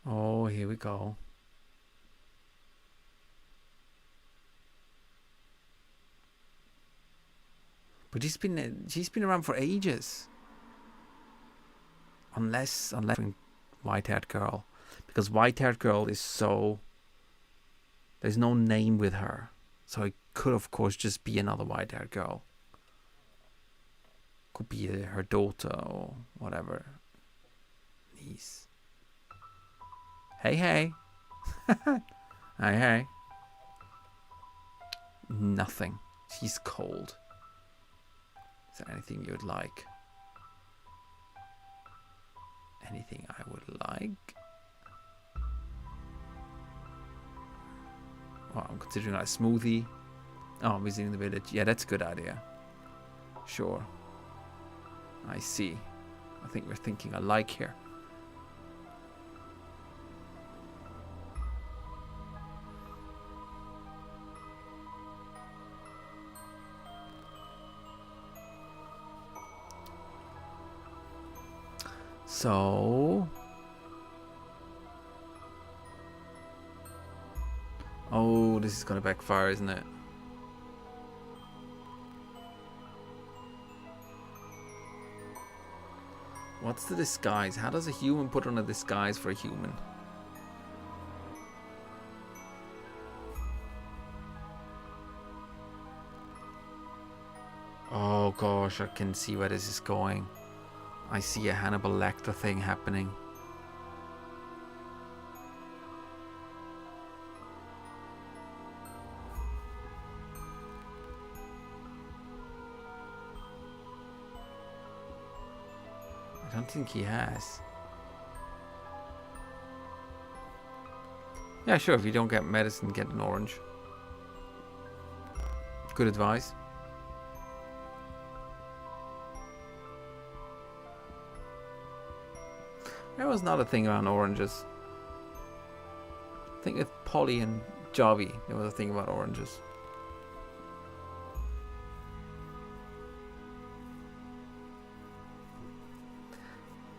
Oh, here we go. But she's been around for ages. Unless white-haired girl, because white-haired girl is so. There's no name with her, so it could of course just be another white-haired girl. Could be her daughter or whatever. Niece. Hey, hey. Hey, hey. Nothing. She's cold. Is there anything you would like? Anything I would like? Well, I'm considering like a smoothie. Oh, I'm visiting the village. Yeah, that's a good idea. Sure. I see. I think we're thinking alike here. So, oh, this is gonna backfire, isn't it? What's the disguise? How does a human put on a disguise for a human? Oh gosh, I can see where this is going. I see a Hannibal Lecter thing happening. I don't think he has. Yeah, sure, if you don't get medicine, get an orange. Good advice. There was not a thing around oranges. I think with Polly and Javi, there was a thing about oranges.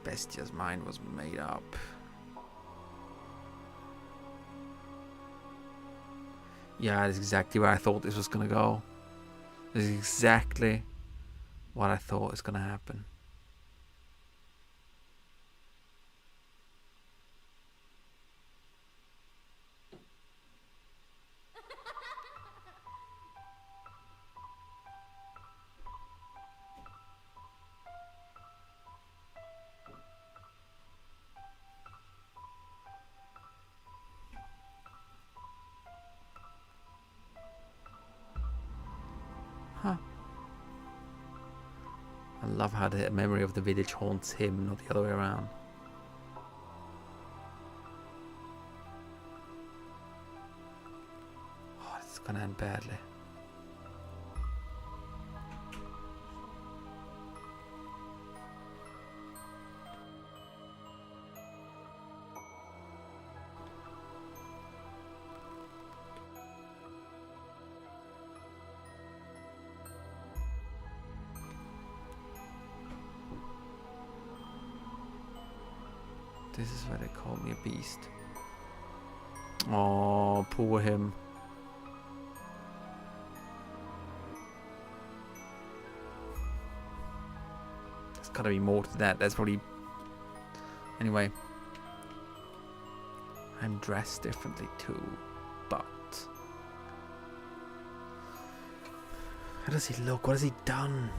Bestia's mind was made up. Yeah, that's exactly where I thought this was gonna go. This is exactly what I thought was gonna happen. Huh. I love how the memory of the village haunts him, not the other way around. Oh, it's gonna end badly. This is where they called me a beast. Oh, poor him. There's gotta be more to that. That's probably... Anyway. I'm dressed differently too, but... How does he look? What has he done?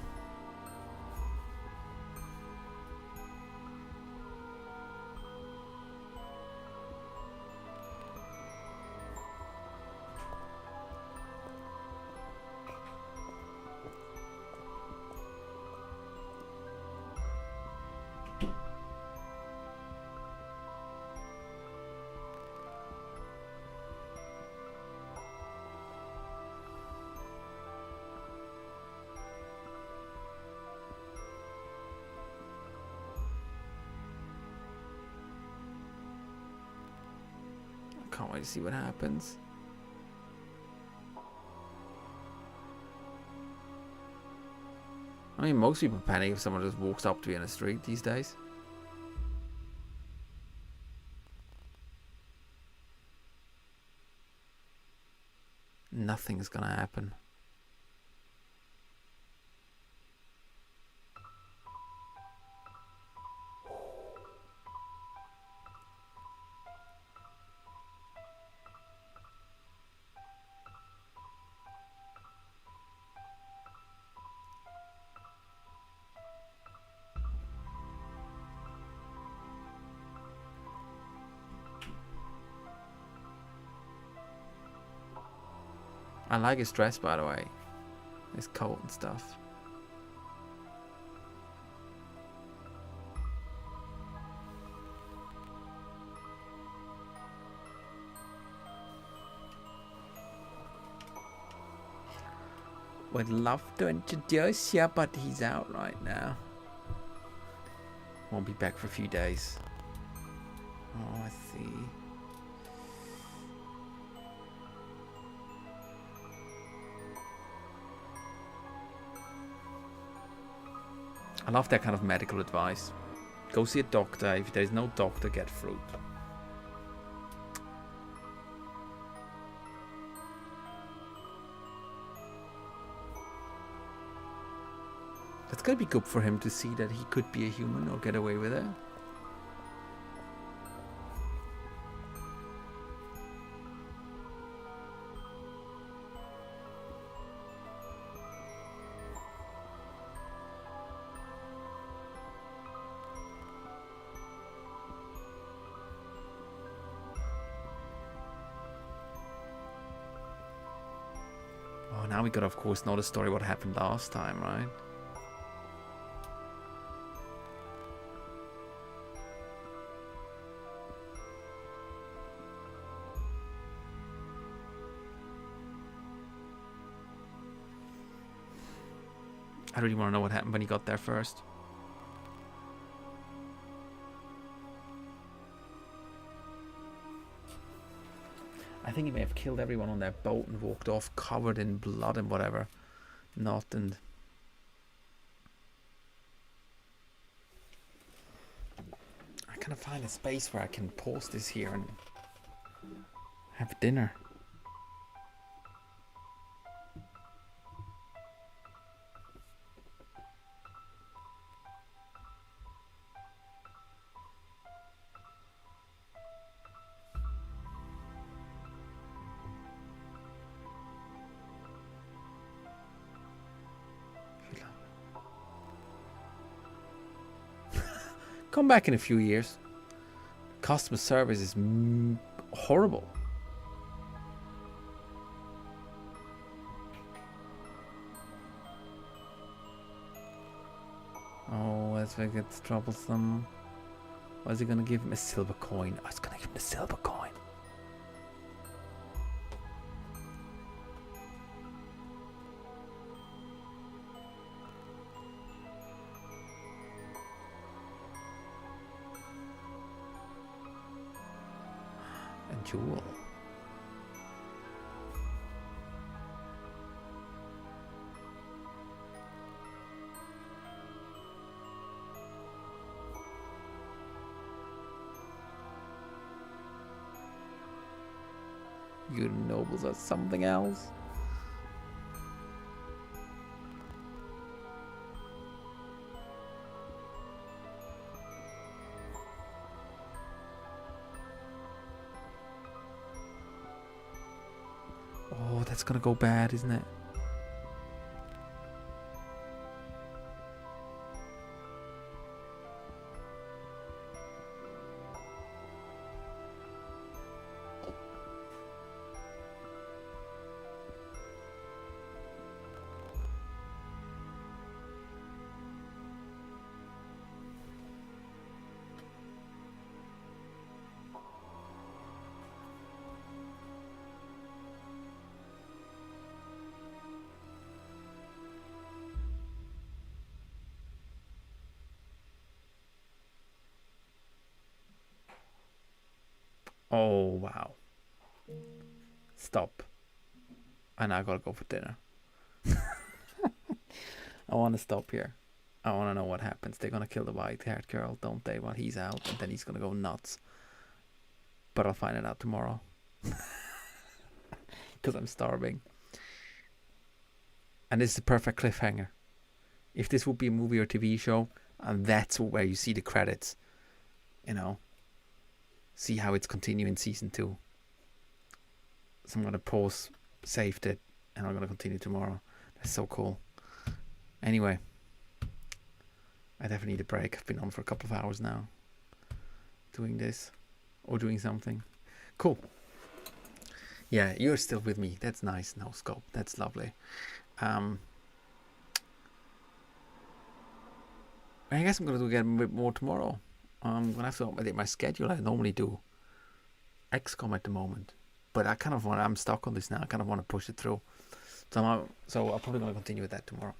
Can't wait to see what happens. I mean, most people panic if someone just walks up to you in the street these days. Nothing's gonna happen. I like his dress, by the way. His coat and stuff. Would love to introduce you, but he's out right now. Won't be back for a few days. Oh, I see. I love that kind of medical advice. Go see a doctor. If there is no doctor, get fruit. That's gonna be good for him to see that he could be a human or get away with it. Oh, now we got, of course, know the story what happened last time, right? I really want to know what happened when he got there first. I think he may have killed everyone on that boat and walked off covered in blood and whatever. Not and... I kind of find a space where I can pause this here and have dinner. Come back in a few years. Customer service is horrible. Oh, that's where it gets troublesome. Why is he gonna give him a silver coin? Oh, it's gonna give him a silver coin. And jewel. You nobles are something else. Oh, that's gonna go bad, isn't it? Oh, wow. stop. And I gotta go for dinner. I want to stop here. I want to know what happens. They're gonna kill the white-haired girl, don't they? While he's out, and then he's gonna go nuts. But I'll find it out tomorrow. Because I'm starving. And this is the perfect cliffhanger. If this would be a movie or TV show, and that's where you see the credits, you know, see how it's continuing season 2. So I'm gonna pause, saved it, and I'm gonna continue tomorrow. That's so cool. Anyway, I definitely need a break. I've been on for a couple of hours now, doing this or doing something. Cool. Yeah, you're still with me. That's nice. No scope. That's lovely. I guess I'm gonna do again a bit more tomorrow. I'm gonna have to update my schedule. I normally do XCOM at the moment, but I'm stuck on this now. I kind of want to push it through. So I'm probably gonna continue with that tomorrow.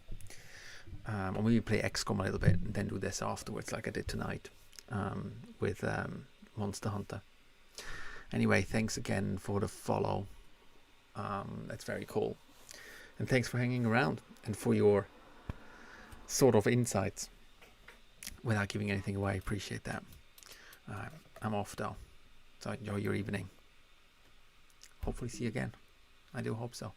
Or maybe play XCOM a little bit and then do this afterwards, like I did tonight with Monster Hunter. Anyway, thanks again for the follow. That's very cool. And thanks for hanging around and for your sort of insights without giving anything away. Appreciate that. I'm off though, so enjoy your evening. Hopefully see you again. I do hope so.